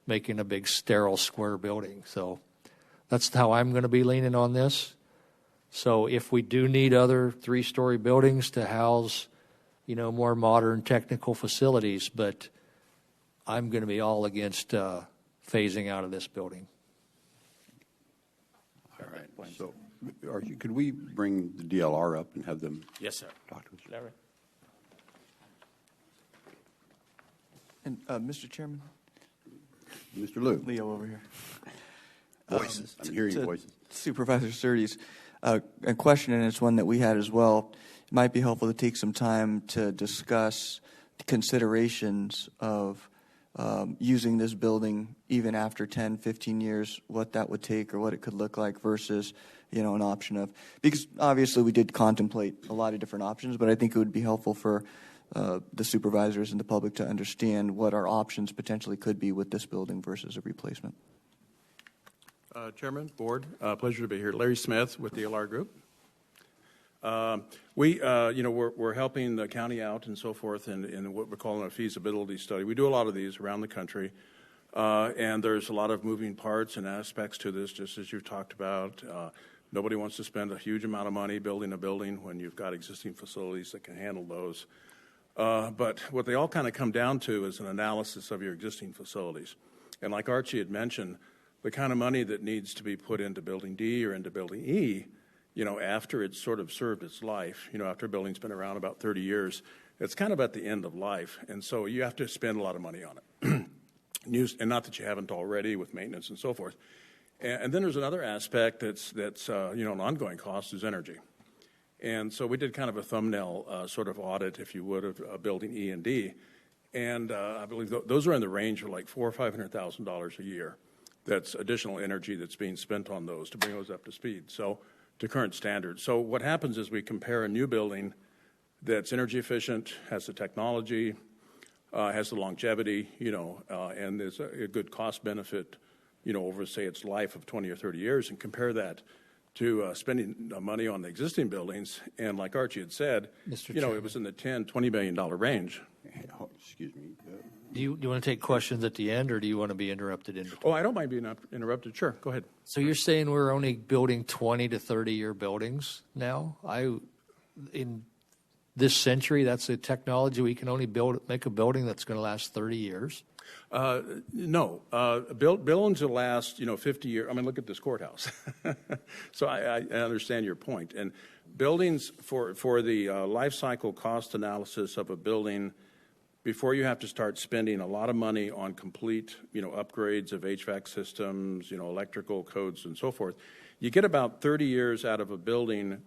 making a big sterile square building. So that's how I'm going to be leaning on this. So if we do need other 3-story buildings to house, more modern technical facilities, but I'm going to be all against phasing out of this building. All right. So, could we bring the DLR up and have them Yes, sir. talk to us? Larry? And, Mr. Chairman, Mr. Liu. Leo over here. Voices. I'm hearing to voices. Supervisor Surtees, a question, and it's one that we had as well. It might be helpful to take some time to discuss considerations of using this building even after 10, 15 years, what that would take or what it could look like versus, an option of, because obviously we did contemplate a lot of different options, but I think it would be helpful for the supervisors and the public to understand what our options potentially could be with this building versus a replacement. Chairman, Board, pleasure to be here. Larry Smith with the LR Group. We're helping the county out and so forth in what we're calling a feasibility study. We do a lot of these around the country, and there's a lot of moving parts and aspects to this, just as you've talked about. Nobody wants to spend a huge amount of money building a building when you've got existing facilities that can handle those. But what they all kind of come down to is an analysis of your existing facilities. And like Archie had mentioned, the kind of money that needs to be put into Building D or into Building E, after it's sort of served its life, after a building's been around about 30 years, it's kind of at the end of life. And so you have to spend a lot of money on it. And not that you haven't already with maintenance and so forth. And then there's another aspect that's an ongoing cost is energy. And so we did kind of a thumbnail sort of audit, if you would, of Building E and D. And I believe those are in the range of like $400,000 or $500,000 a year. That's additional energy that's being spent on those to bring those up to speed, so to current standards. So what happens is we compare a new building that's energy efficient, has the technology, has the longevity, and there's a good cost benefit, over, say, its life of 20 or 30 years, and compare that to spending money on the existing buildings. And like Archie had said, it was in the $10, $20 million range. Excuse me. Do you want to take questions at the end, or do you want to be interrupted in between? Oh, I don't mind being interrupted. Sure, go ahead. So you're saying we're only building 20 to 30-year buildings now? In this century, that's a technology we can only make a building that's going to last 30 years? No. Buildings will last, 50 years. I mean, look at this courthouse. So I understand your point. And buildings, for the life cycle cost analysis of a building, before you have to start spending a lot of money on complete, upgrades of HVAC systems, electrical codes and so forth, you get about 30 years out of a building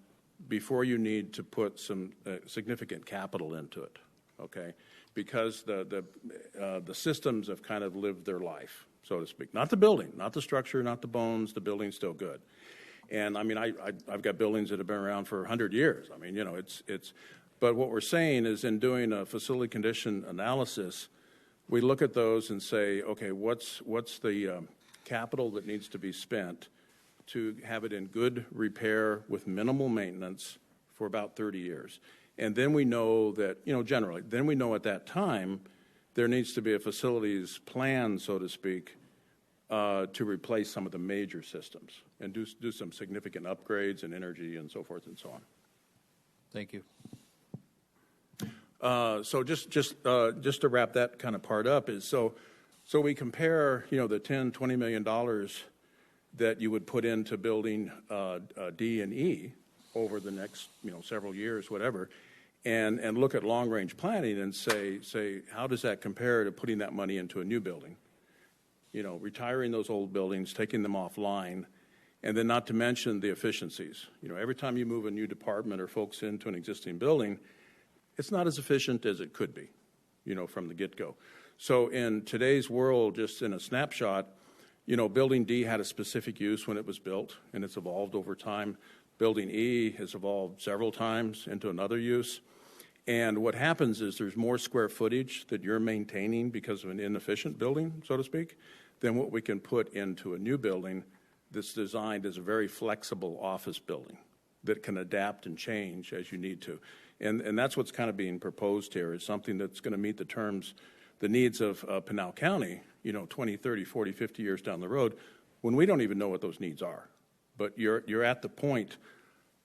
before you need to put some significant capital into it, okay? Because the systems have kind of lived their life, so to speak. Not the building, not the structure, not the bones, the building's still good. And I mean, I've got buildings that have been around for 100 years. I mean, but what we're saying is in doing a facility condition analysis, we look at those and say, okay, what's the capital that needs to be spent to have it in good repair with minimal maintenance for about 30 years. And then we know that, generally, then we know at that time there needs to be a facilities plan, so to speak, to replace some of the major systems and do some significant upgrades in energy and so forth and so on. Thank you. So just to wrap that kind of part up is so we compare the $10-20 million that you would put into building D and E over the next several years, whatever, and look at long range planning and say how does that compare to putting that money into a new building? Retiring those old buildings, taking them offline, and then not to mention the efficiencies. Every time you move a new department or folks into an existing building, it's not as efficient as it could be, from the get-go. So in today's world, just in a snapshot, Building D had a specific use when it was built, and it's evolved over time. Building E has evolved several times into another use. And what happens is there's more square footage that you're maintaining because of an inefficient building, so to speak, than what we can put into a new building that's designed as a very flexible office building that can adapt and change as you need to. And that's what's kind of being proposed here, is something that's going to meet the terms the needs of Pinal County, 20, 30, 40, 50 years down the road, when we don't even know what those needs are. But you're at the point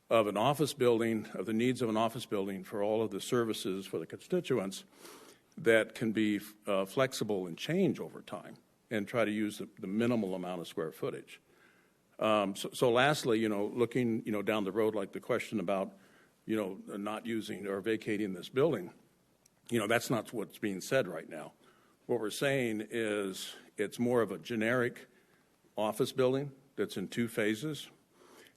of an office building, of the needs of an office building for all of the services for the constituents that can be flexible and change over time and try to use the minimal amount of square footage. So lastly, looking, down the road, like the question about, not using or vacating this building, that's not what's being said right now. What we're saying is it's more of a generic office building that's in 2 phases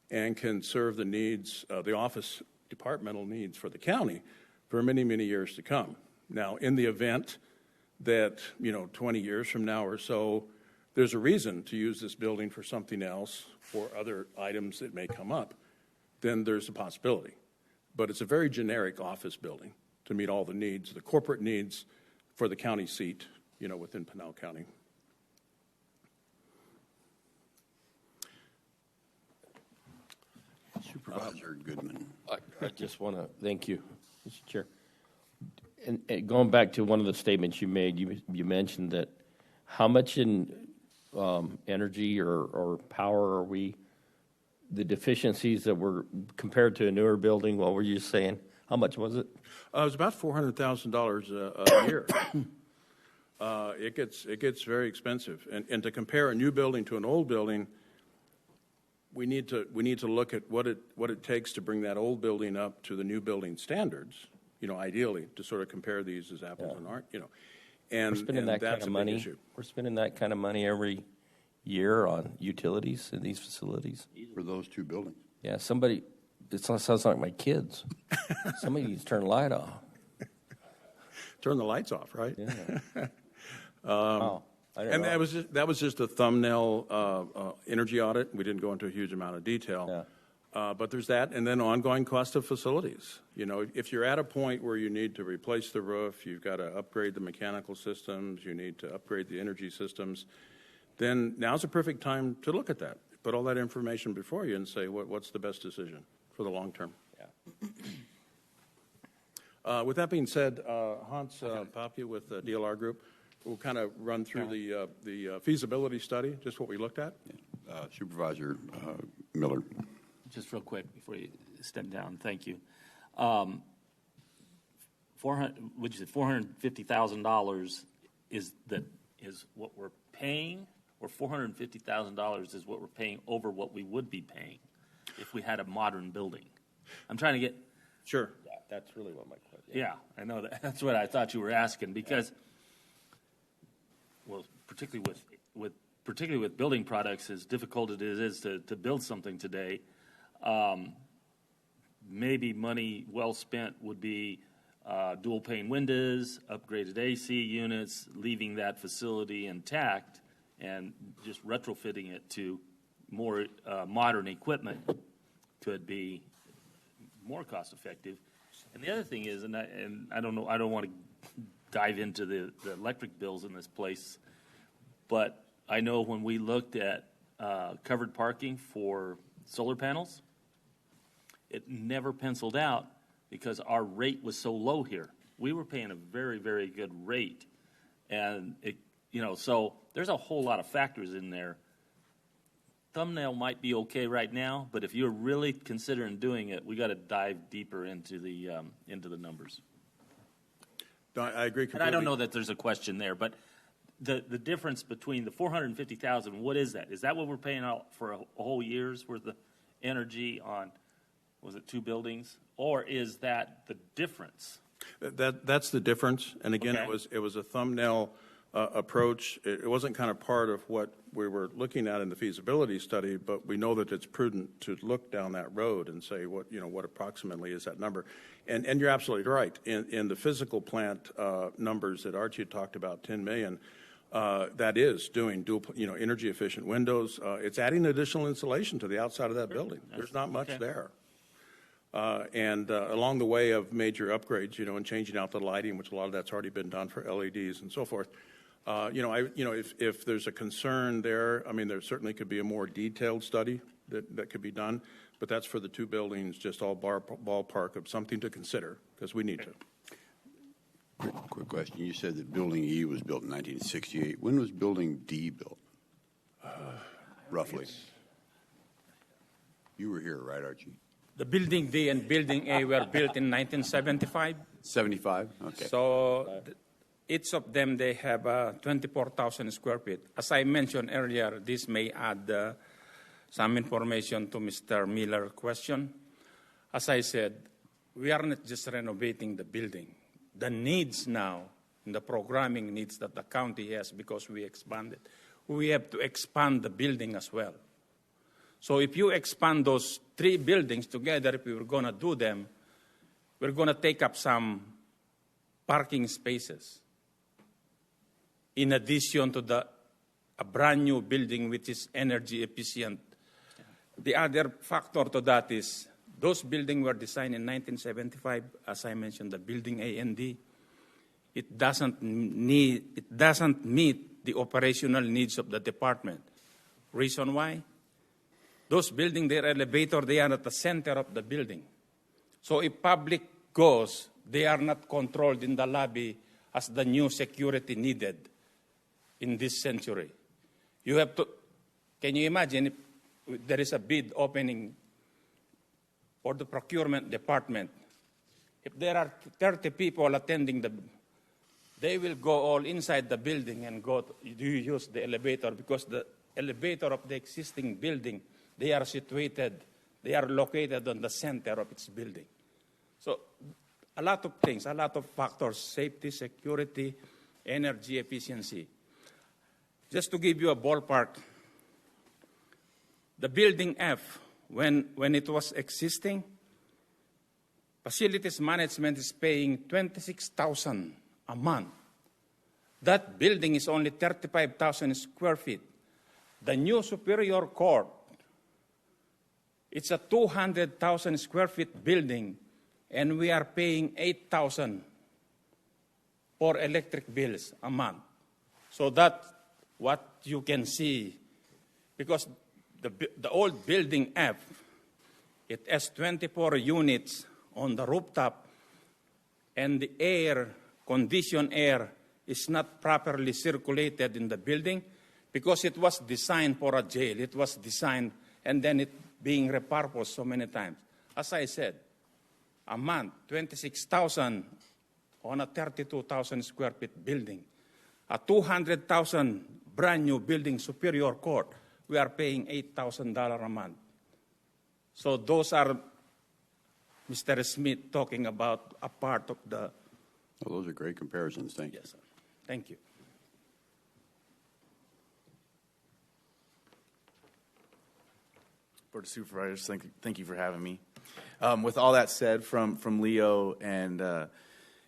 and can serve the needs, the office departmental needs for the county for many, many years to come. Now, in the event that, 20 years from now or so, there's a reason to use this building for something else or other items that may come up, then there's a possibility. But it's a very generic office building to meet all the needs, the corporate needs for the county seat, within Pinal County. Supervisor Goodman. I just want to thank you, Mr. Chair. And going back to one of the statements you made, you mentioned that how much in energy or power are we, the deficiencies that were compared to a newer building, what were you saying? How much was it? It was about $400,000 a year. It gets very expensive. And to compare a new building to an old building, we need to look at what it takes to bring that old building up to the new building standards, ideally, to sort of compare these as apples and oranges, And We're spending that kind that's of a big money. issue. We're spending that kind of money every year on utilities in these facilities. For those 2 buildings. Yeah, somebody, sounds like my kids. Somebody needs to turn the light off. Turn the lights off, right? Yeah. Wow. I don't And know. that was just a thumbnail energy audit. We didn't go into a huge amount of detail. But there's that, and then ongoing cost of facilities. If you're at a point where you need to replace the roof, you've got to upgrade the mechanical systems, you need to upgrade the energy systems, then now's a perfect time to look at that. Put all that information before you and say, what's the best decision for the long term? Yeah. With that being said, Hans Papia with the DLR Group will kind of run through the feasibility study, just what we looked at. Supervisor Miller. Just real quick before you step down, thank you. $450,000 is what we're paying, or $450,000 is what we're paying over what we would be paying if we had a modern building. I'm trying to get. Sure. Yeah, that's really what my question. Yeah, I know that. That's what I thought you were asking because, well, particularly with building products, as difficult it is to build something today. Maybe money well spent would be dual pane windows, upgraded AC units, leaving that facility intact, and just retrofitting it to more modern equipment could be more cost effective. And the other thing is, and I don't know, I don't want to dive into the electric bills in this place, but I know when we looked at covered parking for solar panels, it never penciled out because our rate was so low here. We were paying a very, very good rate. And, so there's a whole lot of factors in there. Thumbnail might be okay right now, but if you're really considering doing it, we got to dive deeper into the numbers. I agree completely. And I don't know that there's a question there, but the difference between the $450,000, what is that? Is that what we're paying out for a whole year's worth of energy on, was it 2 buildings? Or is that the difference? That's the difference. And again, Okay. it was a thumbnail approach. It wasn't kind of part of what we were looking at in the feasibility study, but we know that it's prudent to look down that road and say what approximately is that number. And you're absolutely right. In the physical plant numbers that Archie had talked about, 10 million, that is doing dual, energy efficient windows. It's adding additional insulation to the outside of that building. There's not much there. And along the way of major upgrades, and changing out the lighting, which a lot of that's already been done for LEDs and so forth. If there's a concern there, there certainly could be a more detailed study that could be done, but that's for the 2 buildings, just all ballpark of something to consider because we need to. Quick question. You said that Building E was built in 1968. When was Building D built? Roughly. You were here, right, Archie? The Building D and Building A were built in 1975. 75? Okay. So each of them, they have 24,000 square feet. As I mentioned earlier, this may add some information to Mr. Miller's question. As I said, we are not just renovating the building. The needs now, the programming needs that the county has because we expanded, we have to expand the building as well. So if you expand those 3 buildings together, if we were going to do them, we're going to take up some parking spaces in addition to a brand new building which is energy efficient. The other factor to that is those buildings were designed in 1975, as I mentioned, the Building A and D. It doesn't meet the operational needs of the department. Reason why? Those buildings, their elevator, they are at the center of the building. So if public goes, they are not controlled in the lobby as the new security needed in this century. You have to, can you imagine if there is a bid opening for the procurement department? If there are 30 people attending they will go all inside the building and do you use the elevator? Because the elevator of the existing building, they are located on the center of its building. So a lot of things, a lot of factors, safety, security, energy efficiency. Just to give you a ballpark, the Building F, when it was existing, facilities management is paying $26,000 a month. That building is only 35,000 square feet. The new Superior Court, it's a 200,000 square feet building, and we are paying $8,000 for electric bills a month. So that's what you can see, because the old Building F, it has 24 units on the rooftop, and the conditioned air is not properly circulated in the building because it was designed for a jail. It was designed, and then it being repurposed so many times. As I said, a month, $26,000 on a 32,000 square feet building. A 200,000 brand new building, Superior Court, we are paying $8,000 a month. So those are Mr. Smith talking about a part of the... Well, those are great comparisons. Thank you. Yes, sir. Thank you. Board of Supervisors, thank you for having me. With all that said, from Leo and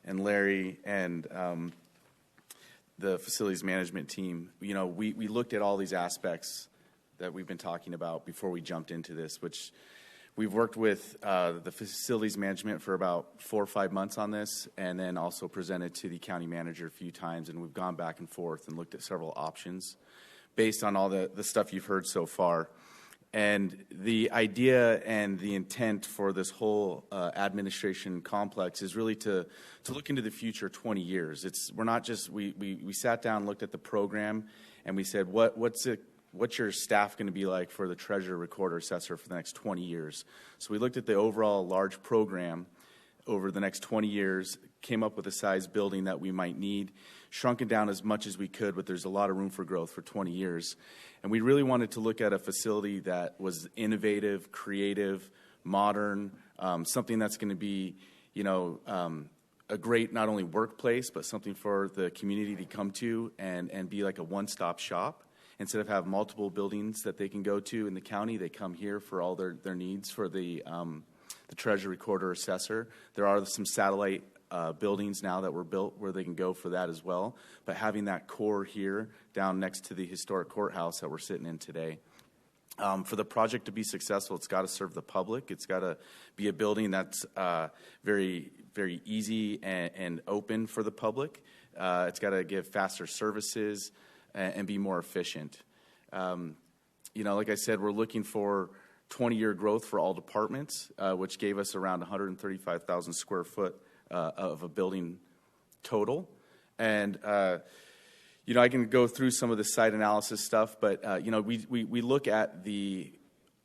Larry and the facilities management team, we looked at all these aspects that we've been talking about before we jumped into this, which we've worked with the facilities management for about 4 or 5 months on this, and then also presented to the county manager a few times, and we've gone back and forth and looked at several options based on all the stuff you've heard so far. And the idea and the intent for this whole administration complex is really to look into the future 20 years. We're not just, we sat down, looked at the program, and we said, what's your staff going to be like for the treasurer, recorder, assessor for the next 20 years? So we looked at the overall large program over the next 20 years, came up with a size building that we might need, shrunk it down as much as we could, but there's a lot of room for growth for 20 years. And we really wanted to look at a facility that was innovative, creative, modern, something that's going to be, a great not only workplace, but something for the community to come to and be like a one-stop shop. Instead of have multiple buildings that they can go to in the county, they come here for all their needs for the treasurer, recorder, assessor. There are some satellite buildings now that were built where they can go for that as well. But having that core here down next to the historic courthouse that we're sitting in today. For the project to be successful, it's got to serve the public. It's got to be a building that's very, very easy and open for the public. It's got to give faster services and be more efficient. Like I said, we're looking for 20-year growth for all departments, which gave us around 135,000 square foot of a building total. And, I can go through some of the site analysis stuff, but, we look at the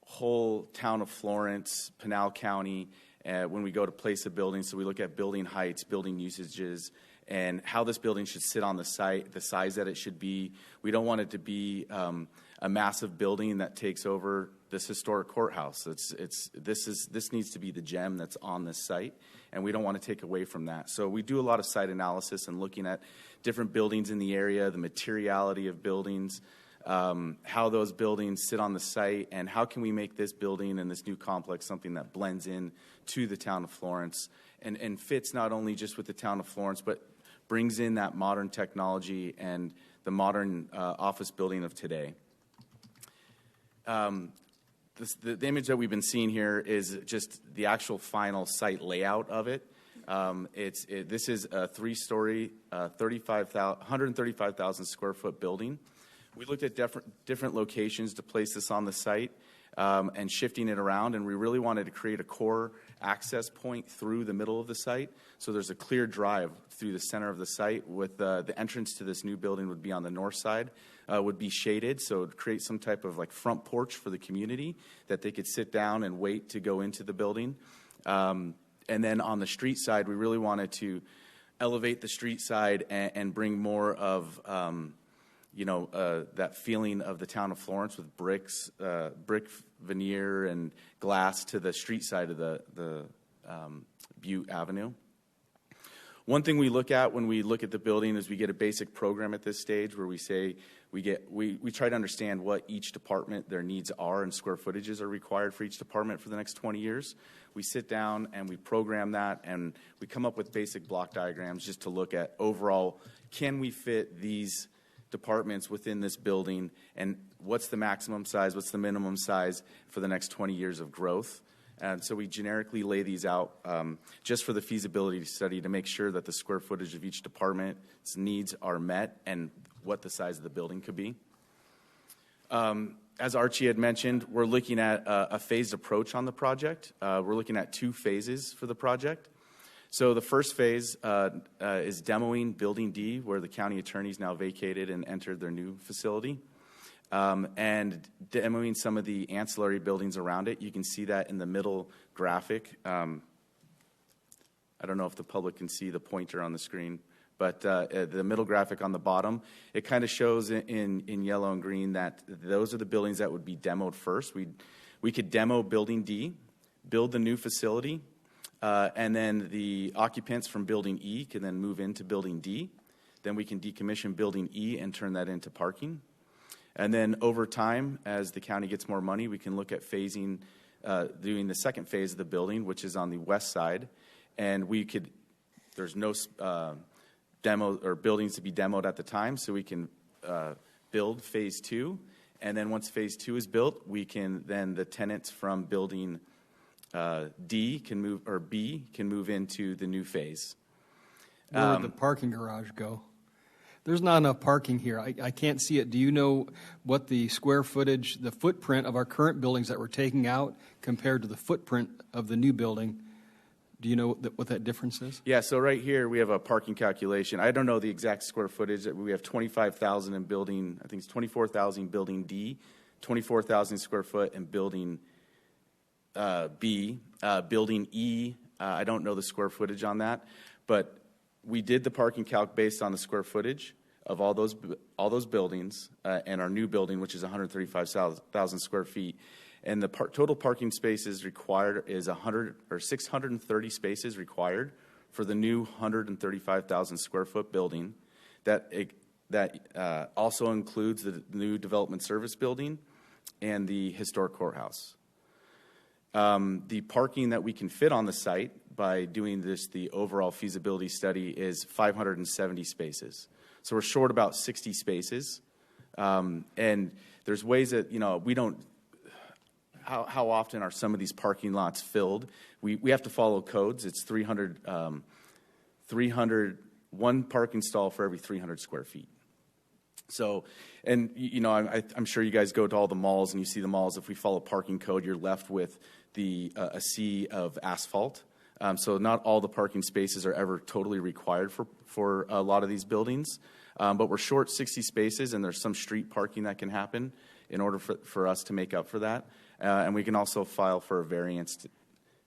whole town of Florence, Pinal County, when we go to place a building. So we look at building heights, building usages, and how this building should sit on the site, the size that it should be. We don't want it to be a massive building that takes over this historic courthouse. This needs to be the gem that's on this site, and we don't want to take away from that. So we do a lot of site analysis and looking at different buildings in the area, the materiality of buildings, how those buildings sit on the site, and how can we make this building and this new complex something that blends in to the town of Florence and fits not only just with the town of Florence, but brings in that modern technology and the modern office building of today. The image that we've been seeing here is just the actual final site layout of it. This is a 3-story, 135,000 square foot building. We looked at different locations to place this on the site and shifting it around, and we really wanted to create a core access point through the middle of the site. So there's a clear drive through the center of the site with the entrance to this new building would be on the north side, would be shaded, so it would create some type of like front porch for the community that they could sit down and wait to go into the building. And then on the street side, we really wanted to elevate the street side and bring more of that feeling of the town of Florence with brick veneer and glass to the street side of the Butte Avenue. One thing we look at when we look at the building is we get a basic program at this stage where we say we try to understand what each department, their needs are and square footages are required for each department for the next 20 years. We sit down and we program that, and we come up with basic block diagrams just to look at overall, can we fit these departments within this building, and what's the maximum size, what's the minimum size for the next 20 years of growth. And so we generically lay these out just for the feasibility study to make sure that the square footage of each department's needs are met and what the size of the building could be. As Archie had mentioned, we're looking at a phased approach on the project. We're looking at 2 phases for the project. So the first phase is demoing Building D, where the county attorneys now vacated and entered their new facility, and demoing some of the ancillary buildings around it. You can see that in the middle graphic. I don't know if the public can see the pointer on the screen, but the middle graphic on the bottom, it kind of shows in yellow and green that those are the buildings that would be demoed first. We could demo Building D, build the new facility, and then the occupants from Building E can then move into Building D. Then we can decommission Building E and turn that into parking. And then over time, as the county gets more money, we can look at phasing, doing the second phase of the building, which is on the west side. And there's no demo or buildings to be demoed at the time, so we can build phase 2. And then once phase 2 is built, the tenants from Building D can move, or B can move into the new phase. Where would the parking garage go? There's not enough parking here. I can't see it. Do you know what the square footage, the footprint of our current buildings that we're taking out compared to the footprint of the new building? Do you know what that difference is? Yeah, so right here we have a parking calculation. I don't know the exact square footage. We have 25,000 in Building, I think it's 24,000 Building D, 24,000 square foot in Building B. Building E, I don't know the square footage on that, but we did the parking calc based on the square footage of all those buildings and our new building, which is 135,000 square feet. And the total parking spaces required is 630 spaces required for the new 135,000 square foot building. That also includes the new development service building and the historic courthouse. The parking that we can fit on the site by doing the overall feasibility study is 570 spaces. So we're short about 60 spaces. And there's ways that, we don't, how often are some of these parking lots filled? We have to follow codes. It's 300, one parking stall for every 300 square feet. So, and I'm sure you guys go to all the malls and you see the malls. If we follow parking code, you're left with a sea of asphalt. So not all the parking spaces are ever totally required for a lot of these buildings. But we're short 60 spaces, and there's some street parking that can happen in order for us to make up for that. And we can also file for a variance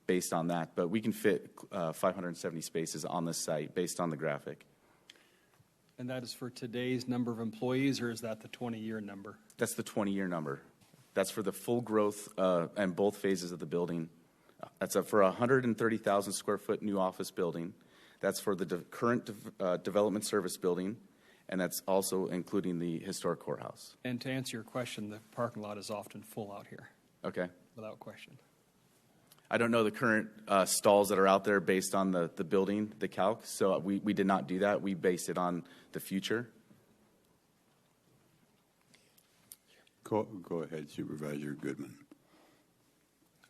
based on that. But we can fit 570 spaces on this site based on the graphic. And that is for today's number of employees, or is that the 20-year number? That's the 20-year number. That's for the full growth and both phases of the building. That's for a 130,000 square foot new office building. That's for the current development service building, and that's also including the historic courthouse. And to answer your question, the parking lot is often full out here, Okay. without question. I don't know the current stalls that are out there based on the building, the calc, so we did not do that. We based it on the future. Go ahead, Supervisor Goodman.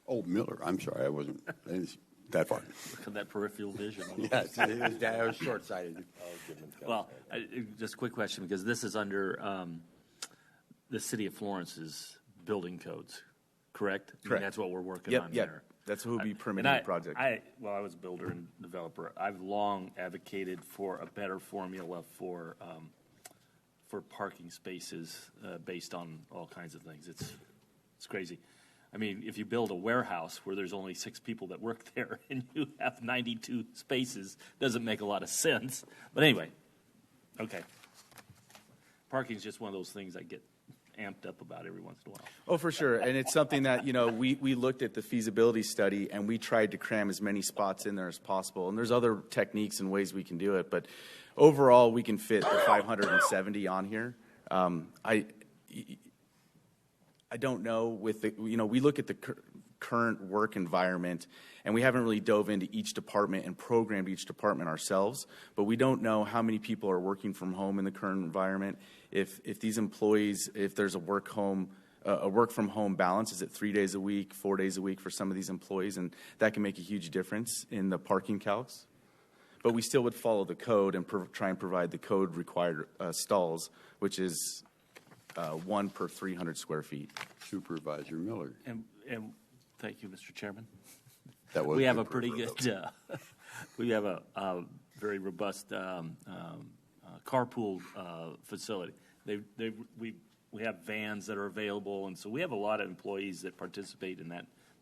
Oh, Miller, I'm sorry, I wasn't that far. Look at that peripheral vision. Yes, I was short-sighted. Well, just a quick question, because this is under the City of Florence's building codes, correct? I mean, Correct. that's what we're working Yep, on yep. there. That's who will be And permitting the project. I was a builder and developer. I've long advocated for a better formula for parking spaces based on all kinds of things. It's crazy. I mean, if you build a warehouse where there's only 6 people that work there and you have 92 spaces, doesn't make a lot of sense. But anyway, okay. Parking is just one of those things I get amped up about every once in a while. Oh, for sure. And it's something that, we looked at the feasibility study and we tried to cram as many spots in there as possible. And there's other techniques and ways we can do it. But overall, we can fit the 570 on here. I don't know with the, we look at the current work environment and we haven't really dove into each department and programmed each department ourselves, but we don't know how many people are working from home in the current environment. If these employees, if there's a work from home balance, is it 3 days a week, 4 days a week for some of these employees? And that can make a huge difference in the parking calcs. But we still would follow the code and try and provide the code required stalls, which is 1 per 300 square feet. Supervisor Miller. And thank you, Mr. Chairman. That was We have good a pretty for good, we have a very robust carpool facility. We have vans that are available, and so we have a lot of employees that participate in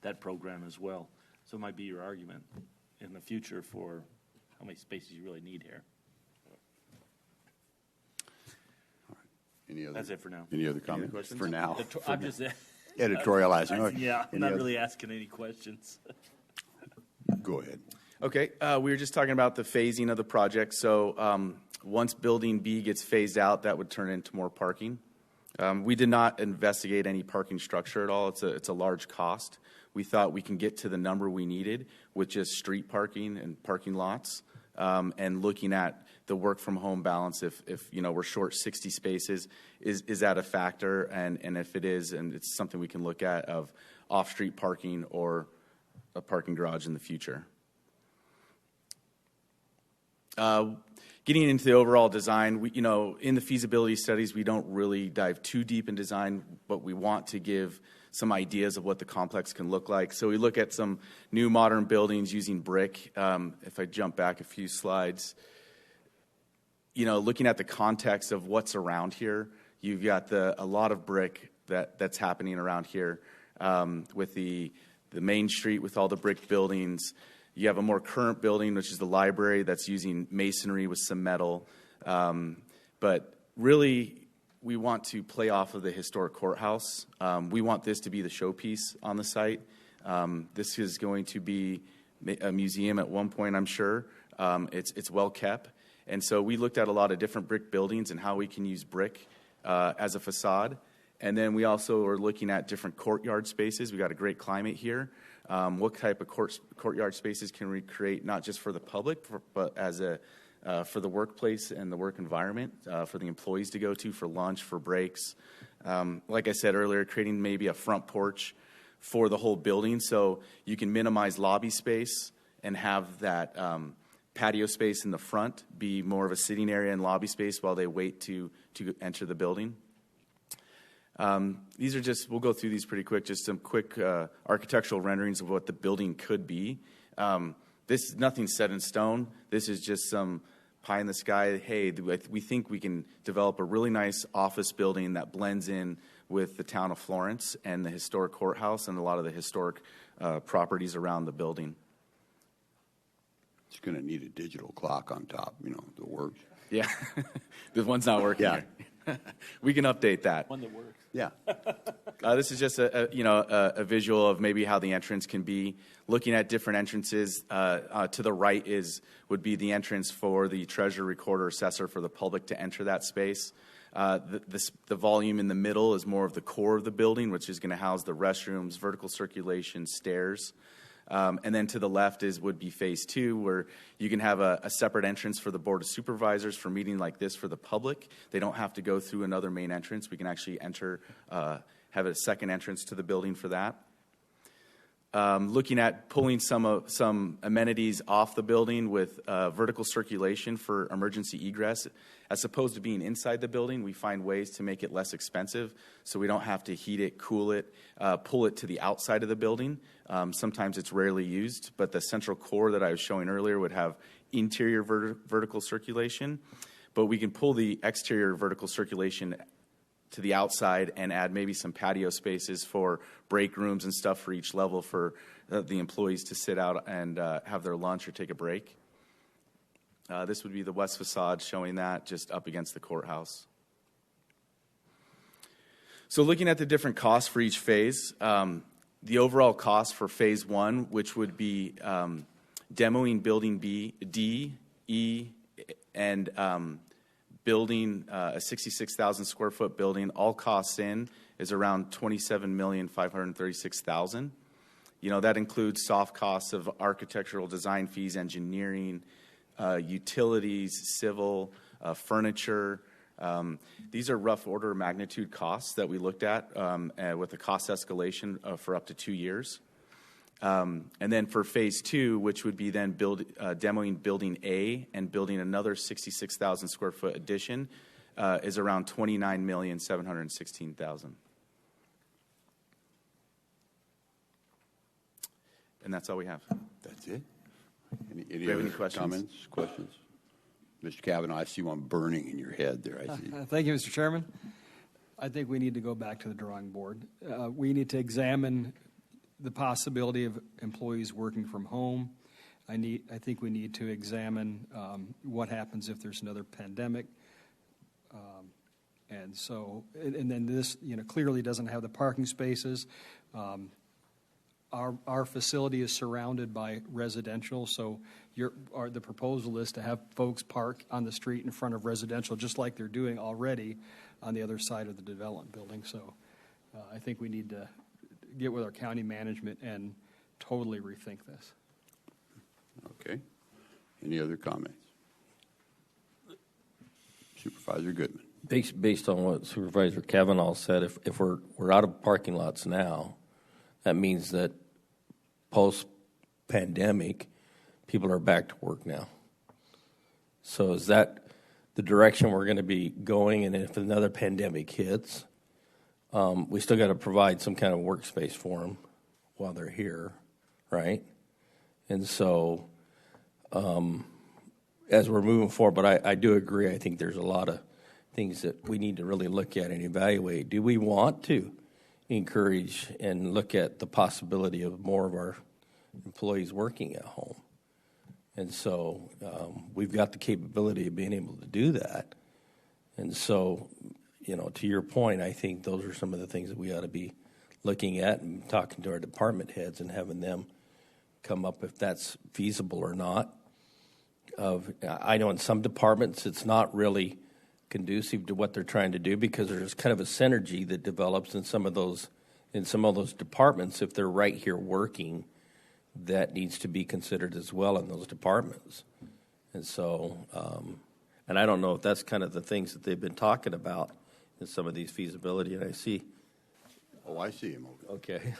that program as well. So it might be your argument in the future for how many spaces you really need here. That's it for now. Any other comments? questions? For now. I'm just Editorializing. yeah, I'm Any not other- really asking any questions. Go ahead. Okay, we were just talking about the phasing of the project. So once Building B gets phased out, that would turn into more parking. We did not investigate any parking structure at all. It's a large cost. We thought we can get to the number we needed with just street parking and parking lots, and looking at the work from home balance. If we're short 60 spaces, is that a factor? And if it is, and it's something we can look at of off-street parking or a parking garage in the future. Getting into the overall design, in the feasibility studies, we don't really dive too deep in design, but we want to give some ideas of what the complex can look like. So we look at some new modern buildings using brick. If I jump back a few slides, looking at the context of what's around here, you've got a lot of brick that's happening around here with the main street with all the brick buildings. You have a more current building, which is the library, that's using masonry with some metal. But really, we want to play off of the historic courthouse. We want this to be the showpiece on the site. This is going to be a museum at one point, I'm sure. It's well kept. And so we looked at a lot of different brick buildings and how we can use brick as a facade. And then we also are looking at different courtyard spaces. We got a great climate here. What type of courtyard spaces can we create, not just for the public, but as for the workplace and the work environment, for the employees to go to, for lunch, for breaks. Like I said earlier, creating maybe a front porch for the whole building so you can minimize lobby space and have that patio space in the front be more of a sitting area and lobby space while they wait to enter the building. These are we'll go through these pretty quick, just some quick architectural renderings of what the building could be. this is nothing set in stone. This is just some pie in the sky. Hey, we think we can develop a really nice office building that blends in with the town of Florence and the historic courthouse and a lot of the historic properties around the building. It's going to need a digital clock on top, that works. Yeah, the one's not working. Yeah. Here. We can update that. One that works. Yeah. This is just a visual of maybe how the entrance can be. Looking at different entrances, to the right would be the entrance for the treasurer, recorder, assessor for the public to enter that space. The volume in the middle is more of the core of the building, which is going to house the restrooms, vertical circulation, stairs. And then to the left would be phase 2, where you can have a separate entrance for the Board of Supervisors for meeting like this for the public. They don't have to go through another main entrance. We can actually have a second entrance to the building for that. Looking at pulling some amenities off the building with vertical circulation for emergency egress. As opposed to being inside the building, we find ways to make it less expensive so we don't have to heat it, cool it, pull it to the outside of the building. Sometimes it's rarely used, but the central core that I was showing earlier would have interior vertical circulation. But we can pull the exterior vertical circulation to the outside and add maybe some patio spaces for break rooms and stuff for each level for the employees to sit out and have their lunch or take a break. This would be the west facade showing that just up against the courthouse. So looking at the different costs for each phase, the overall cost for phase 1, which would be demoing building D, E, and building a 66,000 square foot building, all costs in is around $27,536,000. That includes soft costs of architectural design fees, engineering, utilities, civil, furniture. These are rough order of magnitude costs that we looked at with a cost escalation for up to 2 years. And then for phase 2, which would be then demoing building A and building another 66,000 square foot addition, is around $29,716,000. And that's all we have. That's it. Any Do you have other any questions? comments, questions? Mr. Kavanaugh, I see one burning in your head there. I see. Thank you, Mr. Chairman. I think we need to go back to the drawing board. We need to examine the possibility of employees working from home. I think we need to examine what happens if there's another pandemic. And then this, clearly doesn't have the parking spaces. Our facility is surrounded by residential, so the proposal is to have folks park on the street in front of residential, just like they're doing already on the other side of the development building. So I think we need to get with our county management and totally rethink this. Okay. Any other comments? Supervisor Goodman. Based on what Supervisor Kavanaugh said, if we're out of parking lots now, that means that post-pandemic, people are back to work now. So is that the direction we're going to be going? And if another pandemic hits, we still got to provide some kind of workspace for them while they're here, right? And so as we're moving forward, but I do agree, I think there's a lot of things that we need to really look at and evaluate. Do we want to encourage and look at the possibility of more of our employees working at home? And so we've got the capability of being able to do that. And so, to your point, I think those are some of the things that we ought to be looking at and talking to our department heads and having them come up if that's feasible or not. I know in some departments it's not really conducive to what they're trying to do because there's kind of a synergy that develops in some of those departments. If they're right here working, that needs to be considered as well in those departments. And so, and I don't know if that's kind of the things that they've been talking about in some of these feasibility. And I see. Oh, I see him. Okay,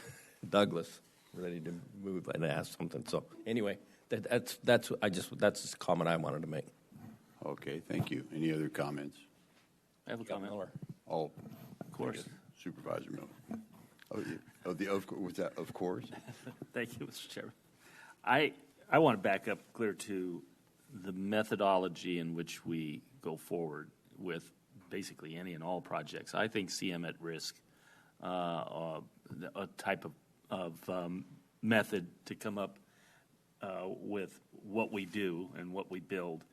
Douglas, ready to move and ask something. So anyway, that's a comment I wanted to make. Okay, thank you. Any other comments? I have a comment. Oh, Of course. Supervisor Miller. Was that of course? Thank you, Mr. Chairman. I I want to back up clear to the methodology in which we go forward with basically any and all projects. I think CM at risk, a type of method to come up with what we do and what we build.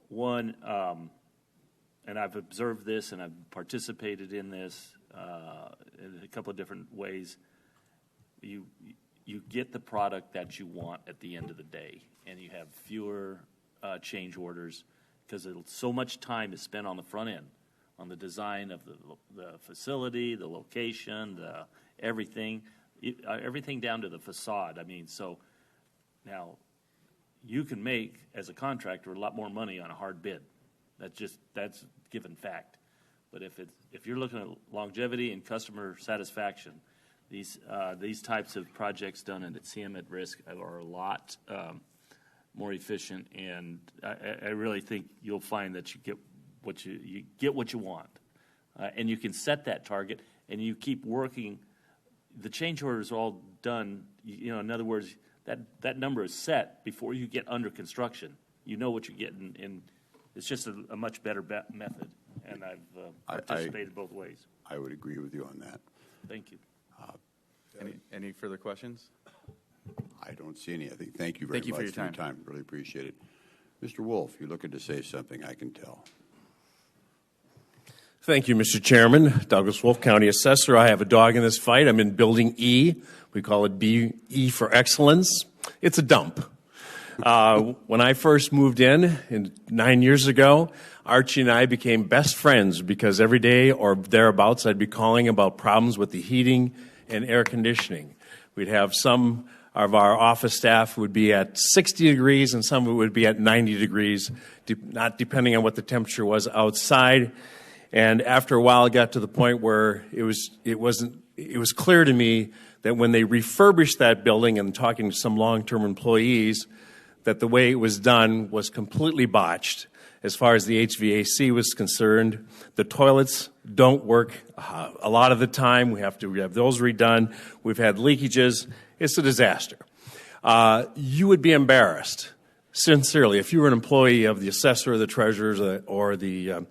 One, and I've observed this and I've participated in this in a couple of different ways. You get the product that you want at the end of the day, and you have fewer change orders because so much time is spent on the front end, on the design of the facility, the location, everything down to the facade. I mean, so now you can make, as a contractor, a lot more money on a hard bid. That's given fact. But if you're looking at longevity and customer satisfaction, these types of projects done at CM at risk are a lot more efficient, and I really think you'll find that you get what you want, and you can set that target, and you keep working. The change orders are all done. In other words, that number is set before you get under construction. You know what you're getting, and it's just a much better method. And I've participated both ways. I would agree with you on that. Thank you. Any further questions? I don't see any. I think thank you very much for your time. Really appreciate it. Mr. Wolf, you're looking to say something, I can tell. Thank you, Mr. Chairman. Douglas Wolf, County Assessor. I have a dog in this fight. I'm in Building E. We call it E for Excellence. It's a dump. When I first moved in 9 years ago, Archie and I became best friends because every day or thereabouts I'd be calling about problems with the heating and air conditioning. We'd have some of our office staff would be at 60 degrees and some of it would be at 90 degrees, not depending on what the temperature was outside. And after a while, it got to the point where it was clear to me that when they refurbished that building, and talking to some long-term employees, that the way it was done was completely botched. As far as the HVAC was concerned, the toilets don't work a lot of the time. We have those redone. We've had leakages. It's a disaster. You would be embarrassed, sincerely, if you were an employee of the assessor or the treasurer or the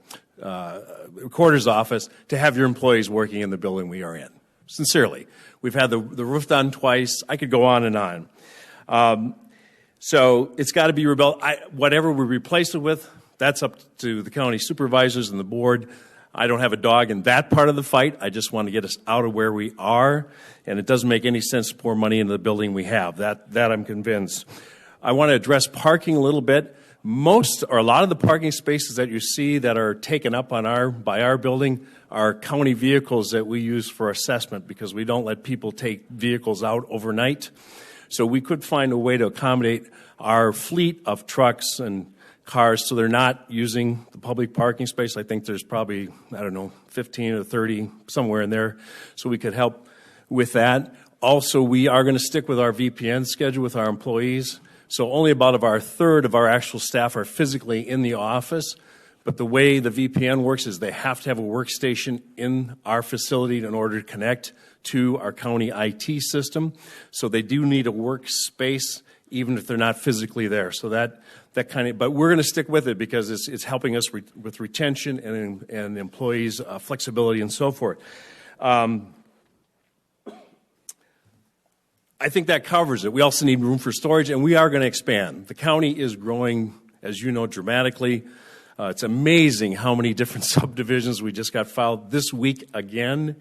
recorder's office, to have your employees working in the building we are in. Sincerely. We've had the roof done twice. I could go on and on. So it's got to be rebuilt. Whatever we replace it with, that's up to the county supervisors and the board. I don't have a dog in that part of the fight. I just want to get us out of where we are, and it doesn't make any sense to pour money into the building we have. That I'm convinced. I want to address parking a little bit. Most or a lot of the parking spaces that you see that are taken up by our building are county vehicles that we use for assessment because we don't let people take vehicles out overnight. So we could find a way to accommodate our fleet of trucks and cars so they're not using the public parking space. I think there's probably, 15 or 30, somewhere in there. So we could help with that. Also, we are going to stick with our VPN schedule with our employees. So only about a third of our actual staff are physically in the office. But the way the VPN works is they have to have a workstation in our facility in order to connect to our county IT system. So they do need a workspace even if they're not physically there. So that but we're going to stick with it because it's helping us with retention and employees' flexibility and so forth. I think that covers it. We also need room for storage, and we are going to expand. The county is growing, as you know, dramatically. It's amazing how many different subdivisions we just got filed this week again.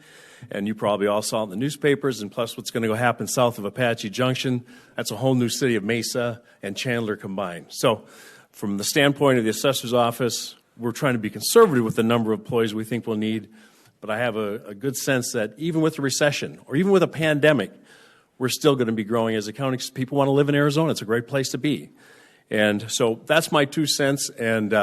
And you probably all saw it in the newspapers, and plus what's going to go happen south of Apache Junction. That's a whole new city of Mesa and Chandler combined. So from the standpoint of the assessor's office, we're trying to be conservative with the number of employees we think we'll need. But I have a good sense that even with a recession or even with a pandemic, we're still going to be growing as a county because people want to live in Arizona. It's a great place to be. And so that's my 2 cents. And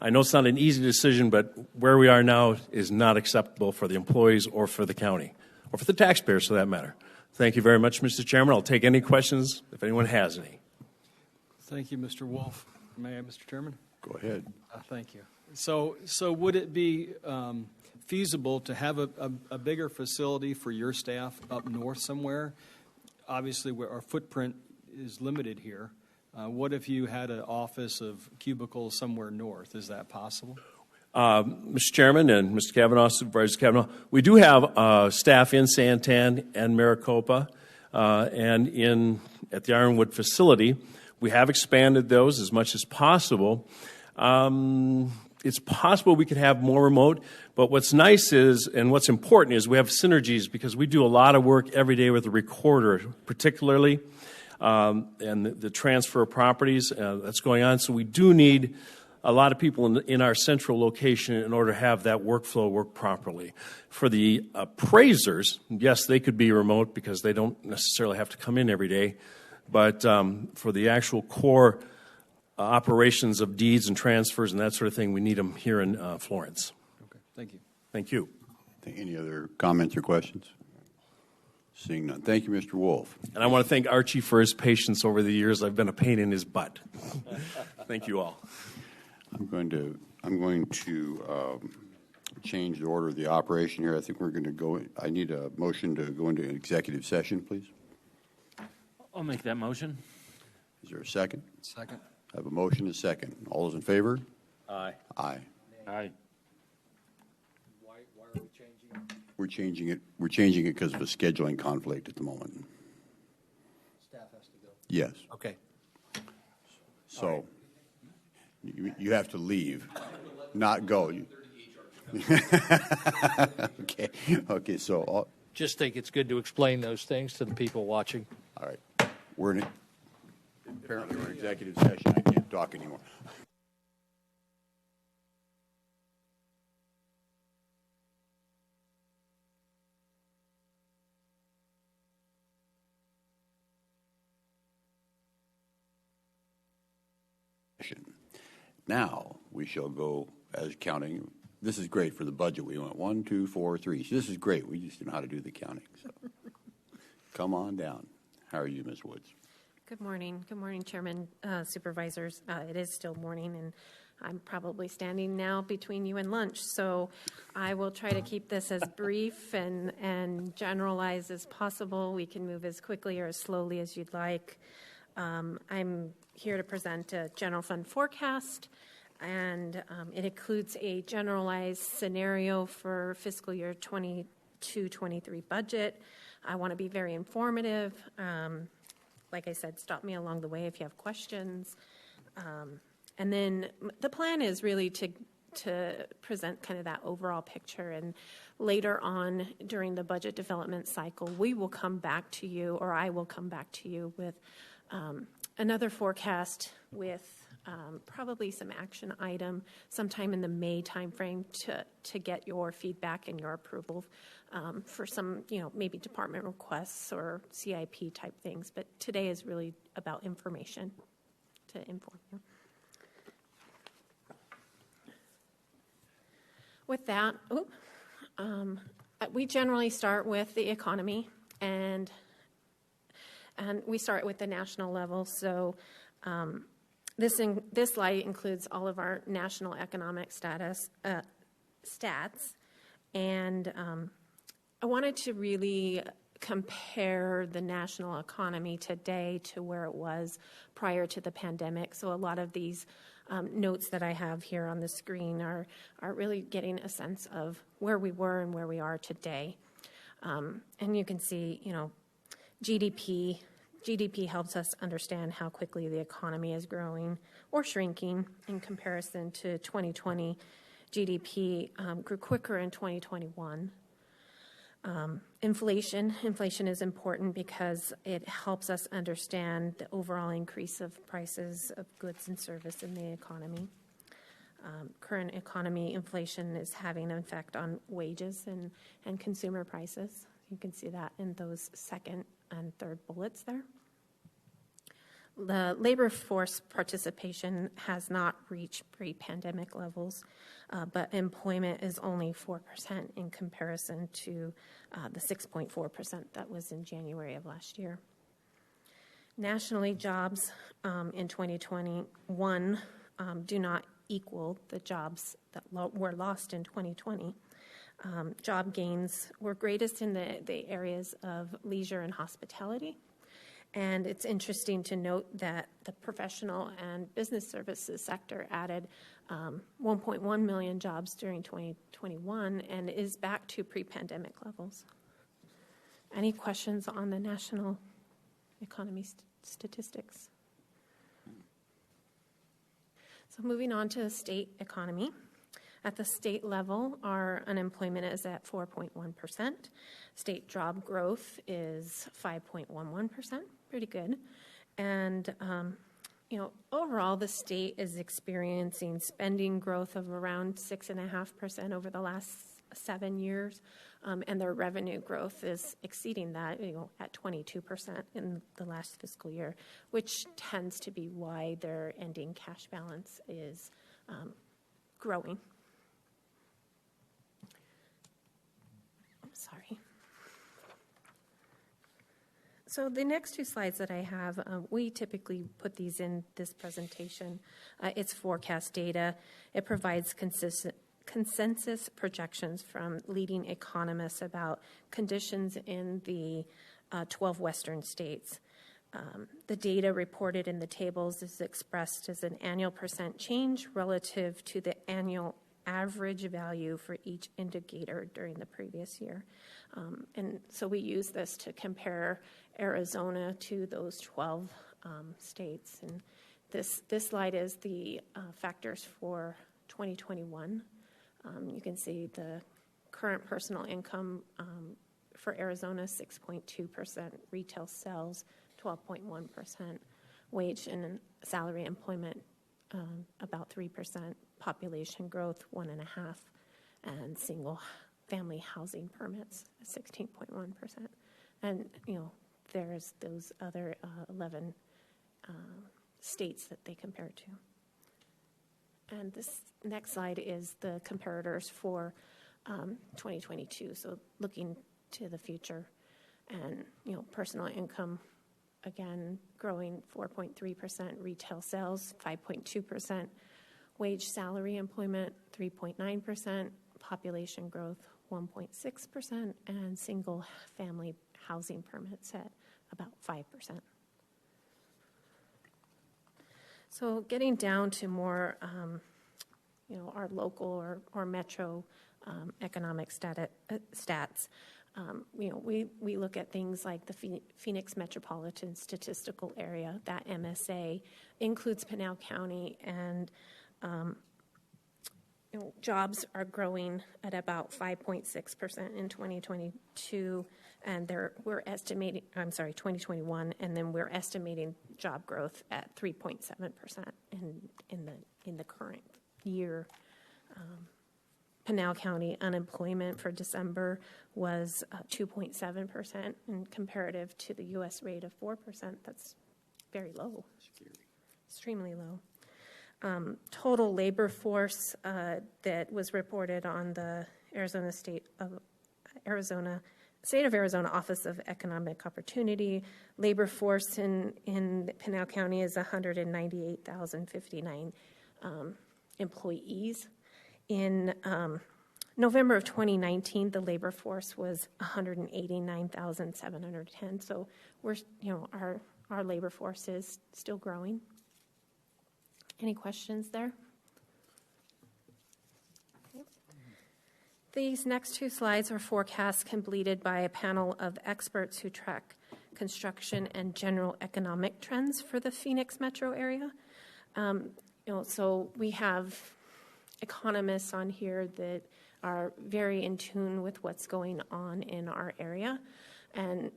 I know it's not an easy decision, but where we are now is not acceptable for the employees or for the county, or for the taxpayers for that matter. Thank you very much, Mr. Chairman. I'll take any questions if anyone has any. Thank you, Mr. Wolf. May I, Mr. Chairman? Go ahead. Thank you. So would it be feasible to have a bigger facility for your staff up north somewhere? Obviously, our footprint is limited here. What if you had an office of cubicles somewhere north? Is that possible? Mr. Chairman and Mr. Kavanaugh, Supervisor Kavanaugh, we do have staff in Santan and Maricopa and at the Ironwood facility. We have expanded those as much as possible. It's possible we could have more remote, but what's nice is, and what's important is we have synergies because we do a lot of work every day with the recorder, particularly, and the transfer of properties that's going on. So we do need a lot of people in our central location in order to have that workflow work properly. For the appraisers, yes, they could be remote because they don't necessarily have to come in every day, but for the actual core operations of deeds and transfers and that sort of thing, we need them here in Florence. Okay, thank you. Thank you. Any other comments or questions? Seeing none. Thank you, Mr. Wolf. And I want to thank Archie for his patience over the years. I've been a pain in his butt. Thank you all. I'm going to change the order of the operation here. I think we're going to go. I need a motion to go into an executive session, please. I'll make that motion. Is there a second? Second. I have a motion and a second. All those in favor? Aye. Aye. Aye. Why are we changing it? We're changing it. We're changing it because of a scheduling conflict at the moment. Staff has to go. Yes. Okay. So you have to leave, not go. Okay. Okay. So Just think it's good to explain those things to the people watching. all right. Apparently we're in executive session. I can't talk anymore. Now we shall go as counting. This is great for the budget. We went 1, 2, 4, 3. So this is great. We just know how to do the counting. So come on down. How are you, Ms. Woods? Good morning. Good morning, Chairman, Supervisors. It is still morning, and I'm probably standing now between you and lunch. So I will try to keep this as brief and generalized as possible. We can move as quickly or as slowly as you'd like. I'm here to present a general fund forecast, and it includes a generalized scenario for fiscal year 22-23 budget. I want to be very informative. Like I said, stop me along the way if you have questions. And then the plan is really to present kind of that overall picture. And later on during the budget development cycle, we will come back to you, or I will come back to you with another forecast with probably some action item sometime in the May timeframe to get your feedback and your approval for some, maybe department requests or CIP type things. But today is really about information to inform you. With that, we generally start with the economy, and we start with the national level. So this slide includes all of our national economic stats, and I wanted to really compare the national economy today to where it was prior to the pandemic. So a lot of these notes that I have here on the screen are really getting a sense of where we were and where we are today. And you can see, GDP helps us understand how quickly the economy is growing or shrinking in comparison to 2020. GDP grew quicker in 2021. Inflation is important because it helps us understand the overall increase of prices of goods and service in the economy. Current economy inflation is having an effect on wages and consumer prices. You can see that in those second and third bullets there. The labor force participation has not reached pre-pandemic levels, but employment is only 4% in comparison to the 6.4% that was in January of last year. Nationally, jobs in 2021 do not equal the jobs that were lost in 2020. Job gains were greatest in the areas of leisure and hospitality, And it's interesting to note that the professional and business services sector added 1.1 million jobs during 2021 and is back to pre-pandemic levels. Any questions on the national economy statistics? So moving on to the state economy. At the state level, our unemployment is at 4.1%. State job growth is 5.11%, pretty good. And, overall, the state is experiencing spending growth of around 6.5% over the last 7 years. And their revenue growth is exceeding that, at 22% in the last fiscal year, which tends to be why their ending cash balance is growing. Sorry. So the next two slides that I have, we typically put these in this presentation. It's forecast data. It provides consensus projections from leading economists about conditions in the 12 western states. The data reported in the tables is expressed as an annual percent change relative to the annual average value for each indicator during the previous year. And so we use this to compare Arizona to those 12 states. And this slide is the factors for 2021. You can see the current personal income for Arizona, 6.2%, retail sales, 12.1%, wage and salary employment, about 3%, population growth, 1.5%, and single-family housing permits, 16.1%. And, there's those other 11 states that they compare to. And this next slide is the comparators for 2022, so looking to the future. And, personal income, again, growing 4.3%, retail sales, 5.2%, wage salary employment, 3.9%, population growth, 1.6%, and single-family housing permits at about 5%. So getting down to more, our local or metro economic stats, we look at things like the Phoenix Metropolitan Statistical Area. That MSA includes Pinal County, and jobs are growing at about 5.6% in 2022, and we're estimating, 2021, and then we're estimating job growth at 3.7% in the current year. Pinal County unemployment for December was 2.7%, and comparative to the U.S. rate of 4%, that's very low, extremely low. Total labor force that was reported on the State of Arizona Office of Economic Opportunity. Labor force in Pinal County is 198,059 employees. In November of 2019, the labor force was 189,710. So our labor force is still growing. Any questions there? Okay. These next two slides are forecasts completed by a panel of experts who track construction and general economic trends for the Phoenix metro area. So we have economists on here that are very in tune with what's going on in our area. And,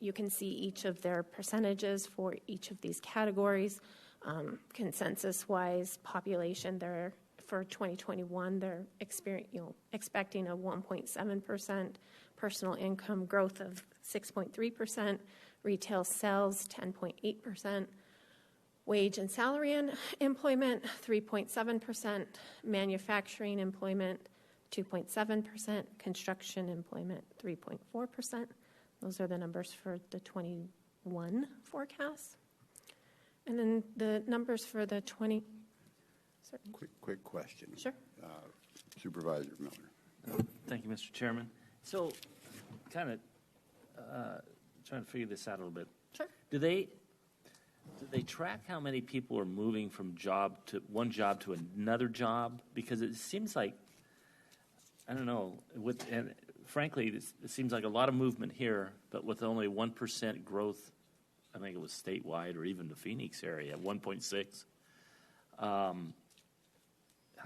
you can see each of their percentages for each of these categories. Consensus-wise, population, for 2021, they're expecting a 1.7%, personal income growth of 6.3%, retail sales 10.8%, wage and salary employment 3.7%, manufacturing employment 2.7%, construction employment 3.4%. Those are the numbers for the 21 forecast. And then the numbers for the 20. Quick question. Sure. Supervisor Miller. Thank you, Mr. Chairman. So, kind of trying to figure this out a little bit. Sure. Do they track how many people are moving from one job to another job? Because it seems like, I don't know, and frankly, it seems like a lot of movement here, but with only 1% growth. I think it was statewide or even the Phoenix area, 1.6. How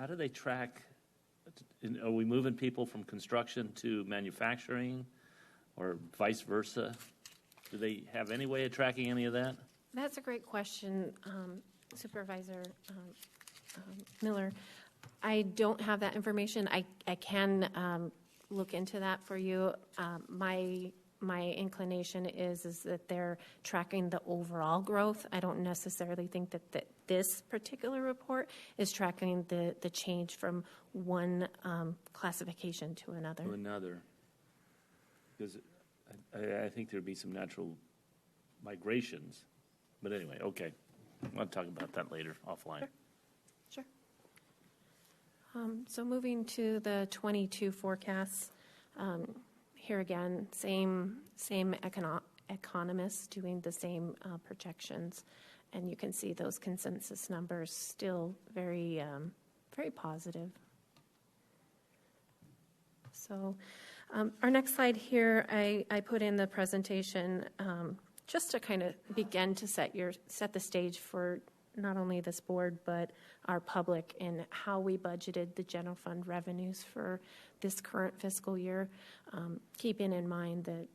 do they track? Are we moving people from construction to manufacturing, or vice versa? Do they have any way of tracking any of that? That's a great question, Supervisor Miller. I don't have that information. I can look into that for you. My inclination is that they're tracking the overall growth. I don't necessarily think that this particular report is tracking the change from one classification to another. Because I think there'd be some natural migrations. But anyway, okay. I'll talk about that later offline. Sure. So moving to the 22 forecasts, here again, same economists doing the same projections, and you can see those consensus numbers still very positive. So our next slide here, I put in the presentation just to kind of begin to set the stage for not only this board but our public in how we budgeted the general fund revenues for this current fiscal year, keeping in mind that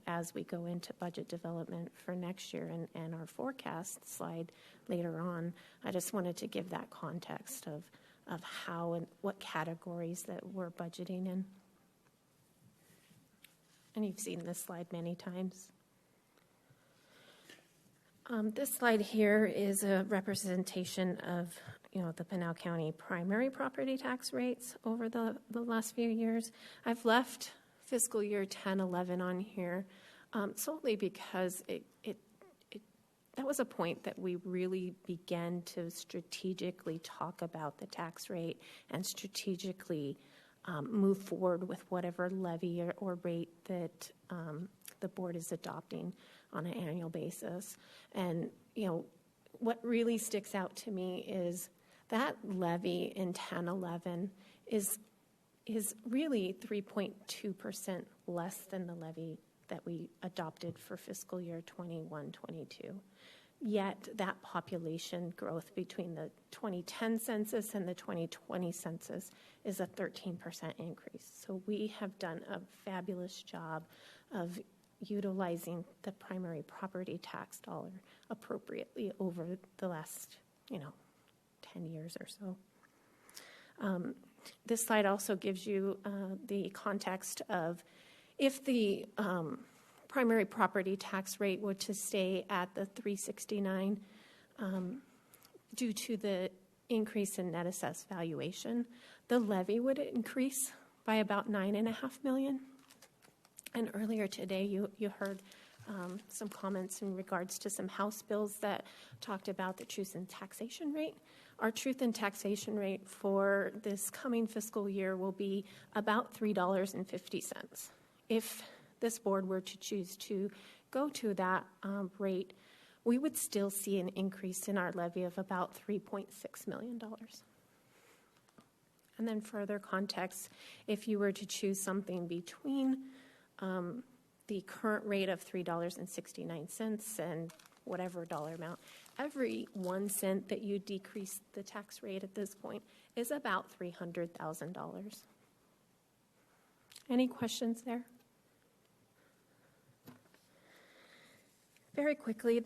as we go into budget development for next year and our forecast slide later on, I just wanted to give that context of how and what categories that we're budgeting in. And you've seen this slide many times. This slide here is a representation of, the Pinal County primary property tax rates over the last few years. I've left fiscal year 10-11 on here solely because that was a point that we really began to strategically talk about the tax rate and strategically move forward with whatever levy or rate that the board is adopting on an annual basis. And, what really sticks out to me is that levy in 10-11 is really 3.2% less than the levy that we adopted for fiscal year 21-22. Yet that population growth between the 2010 census and the 2020 census is a 13% increase. So we have done a fabulous job of utilizing the primary property tax dollar appropriately over the last, 10 years or so. This slide also gives you the context of if the primary property tax rate were to stay at the 369 due to the increase in net assessed valuation, the levy would increase by about $9.5 million. And earlier today, you heard some comments in regards to some House bills that talked about the truth in taxation rate. Our truth in taxation rate for this coming fiscal year will be about $3.50. If this board were to choose to go to that rate, we would still see an increase in our levy of about $3.6 million. And then further context, if you were to choose something between the current rate of $3.69 and whatever dollar amount, every 1 cent that you decrease the tax rate at this point is about $300,000. Any questions there? Very quickly,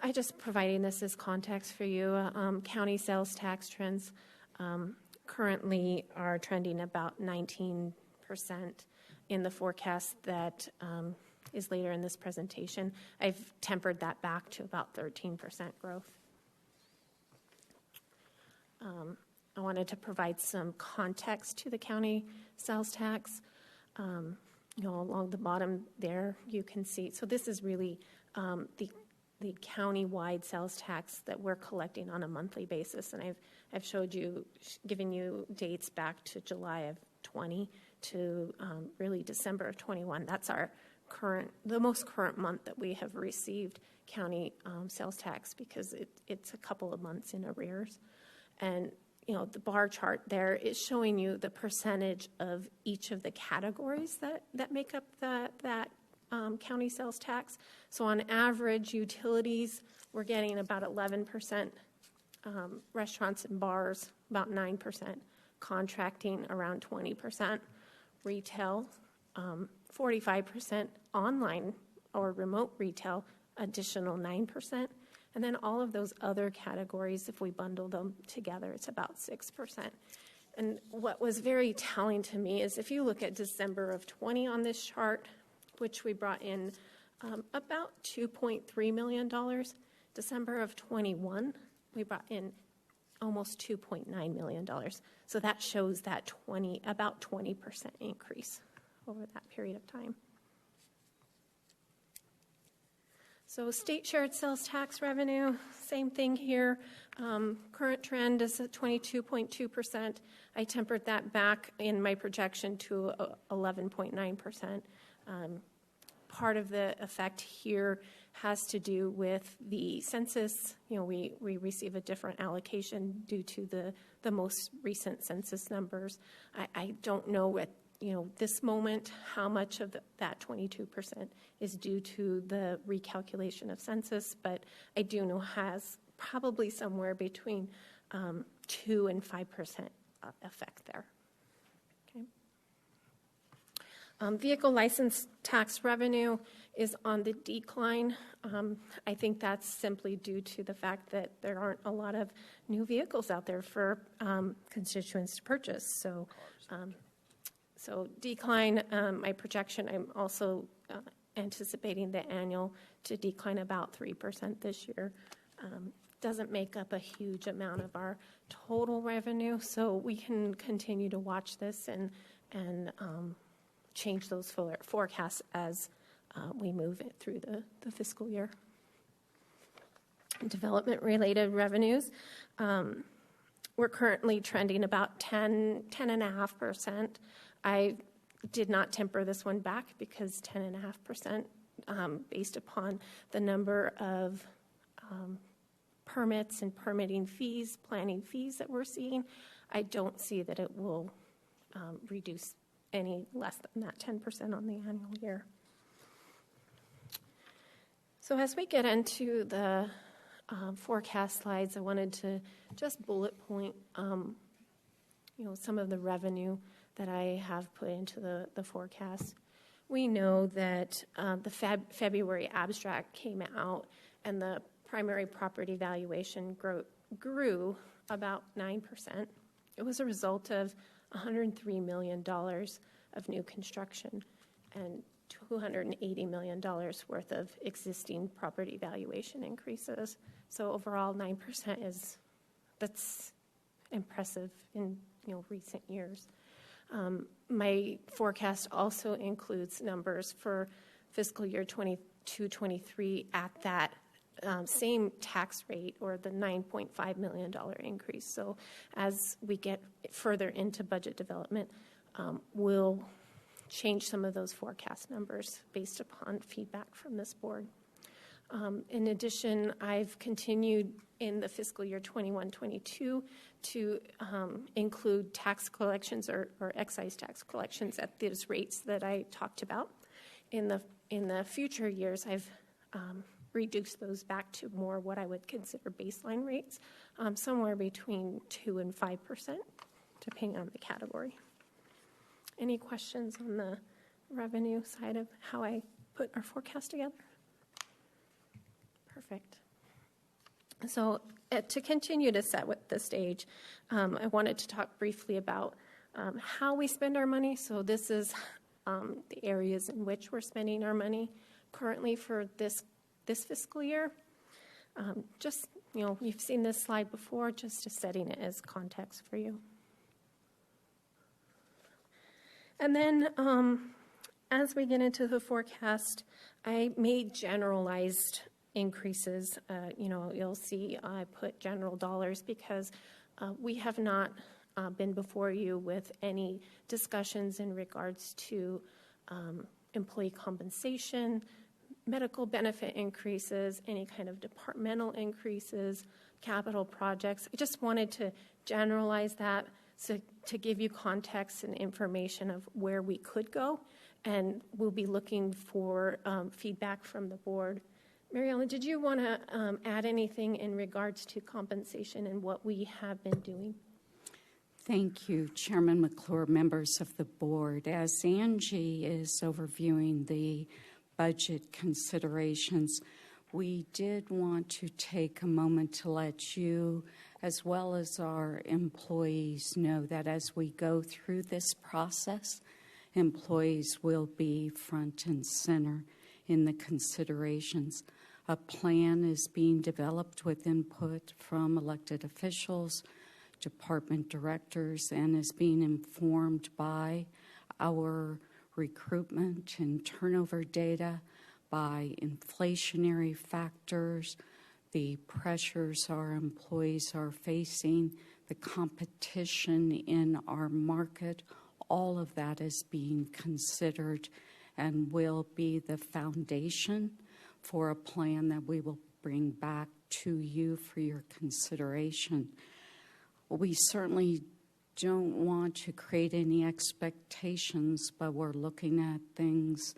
I just providing this as context for you. County sales tax trends currently are trending about 19% in the forecast that is later in this presentation. I've tempered that back to about 13% growth. I wanted to provide some context to the county sales tax. Along the bottom there, you can see. So this is really the county-wide sales tax that we're collecting on a monthly basis, and I've given you dates back to July of 20 to really December of 21. That's our the most current month that we have received county sales tax, because it's a couple of months in arrears. And, you know, the bar chart there is showing you the percentage of each of the categories that make up that county sales tax. So on average, utilities, we're getting about 11%, restaurants and bars, about 9%, contracting around 20%, retail, 45%, online or remote retail, additional 9%. And then all of those other categories, if we bundle them together, it's about 6%. And what was very telling to me is if you look at December of 20 on this chart, which we brought in about $2.3 million. December of 21, we brought in almost $2.9 million. So that shows that about 20% increase over that period of time. So state shared sales tax revenue, same thing here. Current trend is at 22.2%. I tempered that back in my projection to 11.9%. Part of the effect here has to do with the census. You know, we receive a different allocation due to the most recent census numbers. I don't know at this moment how much of that 22% is due to the recalculation of census, but I do know has probably somewhere between 2 and 5% effect there. Vehicle license tax revenue is on the decline. I think that's simply due to the fact that there aren't a lot of new vehicles out there for constituents to purchase. So decline, my projection, I'm also anticipating the annual to decline about 3% this year. Doesn't make up a huge amount of our total revenue, so we can continue to watch this and change those forecasts as we move it through the fiscal year. Development-related revenues, we're currently trending about 10.5%. I did not temper this one back because 10.5%, based upon the number of permits and permitting fees, planning fees that we're seeing, I don't see that it will reduce any less than that 10% on the annual year. So as we get into the forecast slides, I wanted to just bullet point, some of the revenue that I have put into the forecast. We know that the February abstract came out and the primary property valuation grew about 9%. It was a result of $103 million of new construction and $280 million worth of existing property valuation increases. So overall, 9% that's impressive in recent years. My forecast also includes numbers for fiscal year 22-23 at that same tax rate, or the $9.5 million increase. So as we get further into budget development, we'll change some of those forecast numbers based upon feedback from this board. In addition, I've continued in the fiscal year 21-22 to include tax collections or excise tax collections at those rates that I talked about. In the future years, I've reduce those back to more what I would consider baseline rates, somewhere between 2 and 5%, depending on the category. Any questions on the revenue side of how I put our forecast together? Perfect. So to continue to set with the stage, I wanted to talk briefly about how we spend our money. So this is the areas in which we're spending our money currently for this fiscal year. You've seen this slide before, just setting it as context for you. And then as we get into the forecast, I made generalized increases. You'll see I put general dollars because we have not been before you with any discussions in regards to employee compensation, medical benefit increases, any kind of departmental increases, capital projects. I just wanted to generalize that so to give you context and information of where we could go, and we'll be looking for feedback from the board. Mary Ellen, did you want to add anything in regards to compensation and what we have been doing? Thank you, Chairman McClure, members of the board. As Angie is overviewing the budget considerations, we did want to take a moment to let you, as well as our employees, know that as we go through this process, employees will be front and center in the considerations. A plan is being developed with input from elected officials, department directors, and is being informed by our recruitment and turnover data, by inflationary factors, the pressures our employees are facing, the competition in our market. All of that is being considered and will be the foundation for a plan that we will bring back to you for your consideration. We certainly don't want to create any expectations, but we're looking at things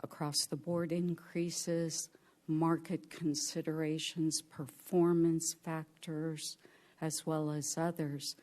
across the board: increases, market considerations, performance factors, as well as others.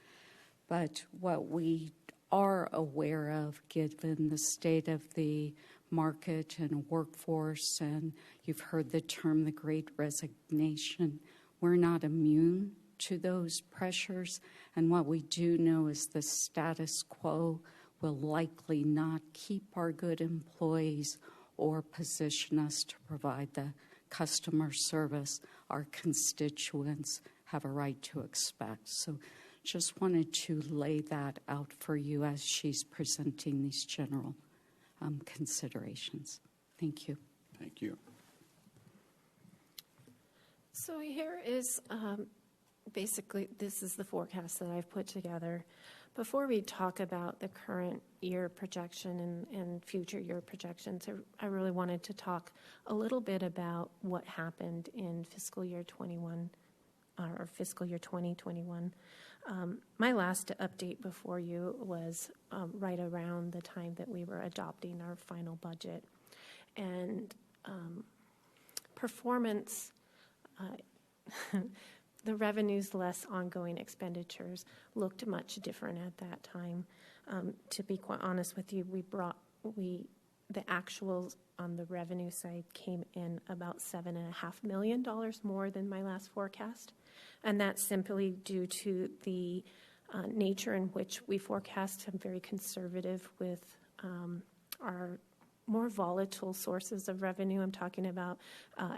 But what we are aware of, given the state of the market and workforce, and you've heard the term the Great Resignation, we're not immune to those pressures, and what we do know is the status quo will likely not keep our good employees or position us to provide the customer service our constituents have a right to expect. So just wanted to lay that out for you as she's presenting these general considerations. Thank you. Thank you. So here is basically, this is the forecast that I've put together. Before we talk about the current year projection and future year projections, I really wanted to talk a little bit about what happened in fiscal year 21 or fiscal year 2021. My last update before you was right around the time that we were adopting our final budget. And performance, the revenues less ongoing expenditures looked much different at that time. To be quite honest with you, the actuals on the revenue side came in about $7.5 million more than my last forecast. And that's simply due to the nature in which we forecast. I'm very conservative with our more volatile sources of revenue. I'm talking about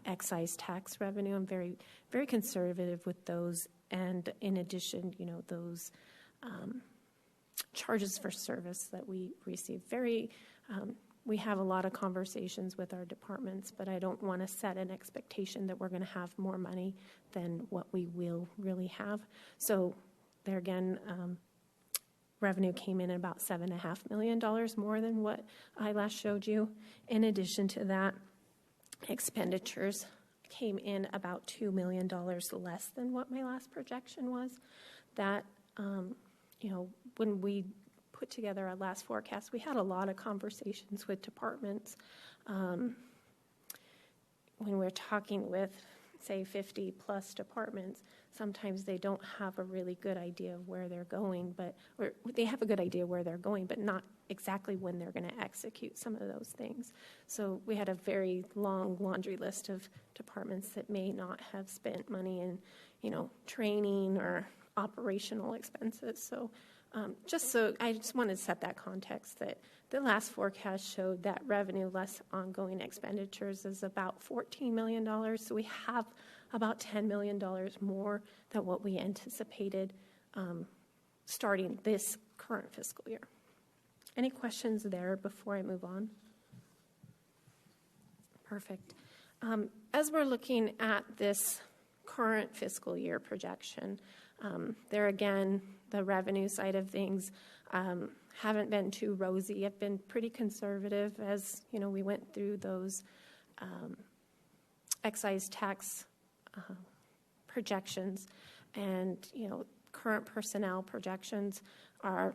excise tax revenue. I'm very, very conservative with those. And in addition, those charges for service that we receive. We have a lot of conversations with our departments, but I don't want to set an expectation that we're going to have more money than what we will really have. So there again, revenue came in about $7.5 million more than what I last showed you. In addition to that, expenditures came in about $2 million less than what my last projection was. That, when we put together our last forecast, we had a lot of conversations with departments. When we're talking with, say, 50 plus departments, sometimes they don't have a really good idea of where they're going, or they have a good idea where they're going, but not exactly when they're going to execute some of those things. So we had a very long laundry list of departments that may not have spent money in, training or operational expenses. So I just wanted to set that context that the last forecast showed that revenue less ongoing expenditures is about $14 million. So we have about $10 million more than what we anticipated starting this current fiscal year. Any questions there before I move on? Perfect. As we're looking at this current fiscal year projection, there again, the revenue side of things haven't been too rosy. I've been pretty conservative as, we went through those excise tax projections, and, current personnel projections are,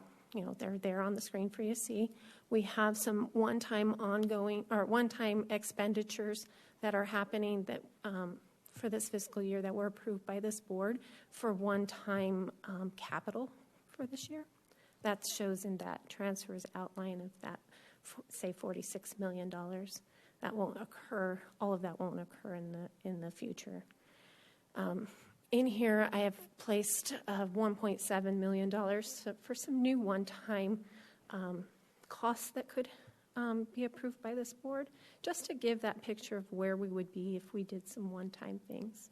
they're there on the screen for you to see. We have some one-time expenditures that are happening that for this fiscal year that were approved by this board for one-time capital for this year. That shows in that transfers outline of that, say, $46 million. That won't occur. All of that won't occur in the future. In here, I have placed $1.7 million for some new one-time costs that could be approved by this board, just to give that picture of where we would be if we did some one-time things.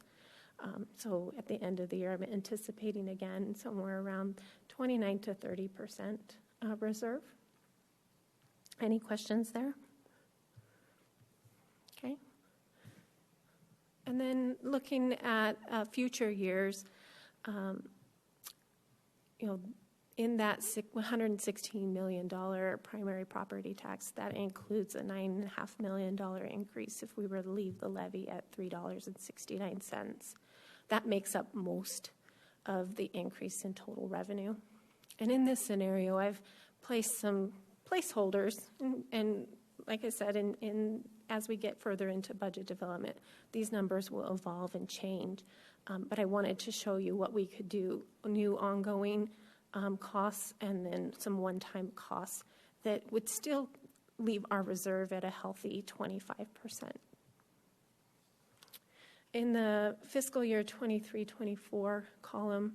So at the end of the year, I'm anticipating, again, somewhere around 29 to 30% reserve. Any questions there? Okay. And then looking at future years, in that $116 million primary property tax, that includes a $9.5 million increase if we were to leave the levy at $3.69. That makes up most of the increase in total revenue. And in this scenario, I've placed some placeholders, and like I said, as we get further into budget development, these numbers will evolve and change. But I wanted to show you what we could do, new ongoing costs, and then some one-time costs that would still leave our reserve at a healthy 25%. In the fiscal year 23-24 column,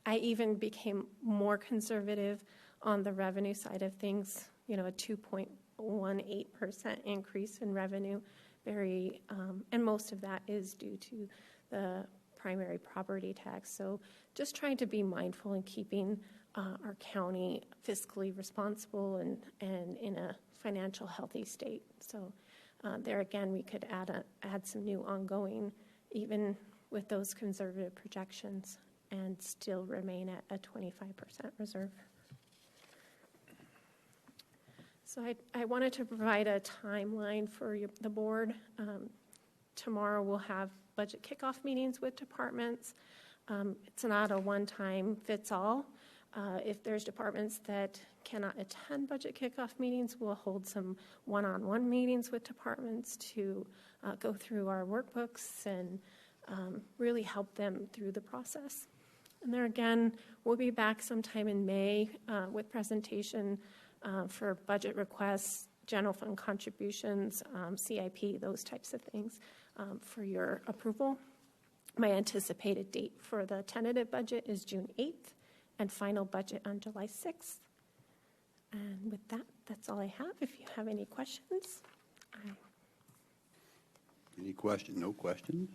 I even became more conservative on the revenue side of things, a 2.18% increase in revenue, and most of that is due to the primary property tax. So just trying to be mindful in keeping our county fiscally responsible and in a financial healthy state. So there again, we could add some new ongoing, even with those conservative projections, and still remain at a 25% reserve. So I wanted to provide a timeline for the board. Tomorrow we'll have budget kickoff meetings with departments. It's not a one-time fits-all. If there's departments that cannot attend budget kickoff meetings, we'll hold some one-on-one meetings with departments to go through our workbooks and really help them through the process. And there again, we'll be back sometime in May with presentation for budget requests, general fund contributions, CIP, those types of things for your approval. My anticipated date for the tentative budget is June 8th and final budget on July 6th. And with that, that's all I have. If you have any questions. Any question? No questions?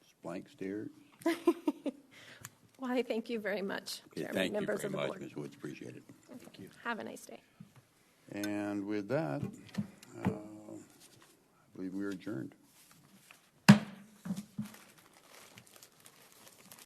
Just blank stares? Well, I thank you very much, Okay, Chairman, thank you members very of the much, board. Ms. Woods. Appreciate it. Thank you. Have a nice day. And with that, I believe we are adjourned.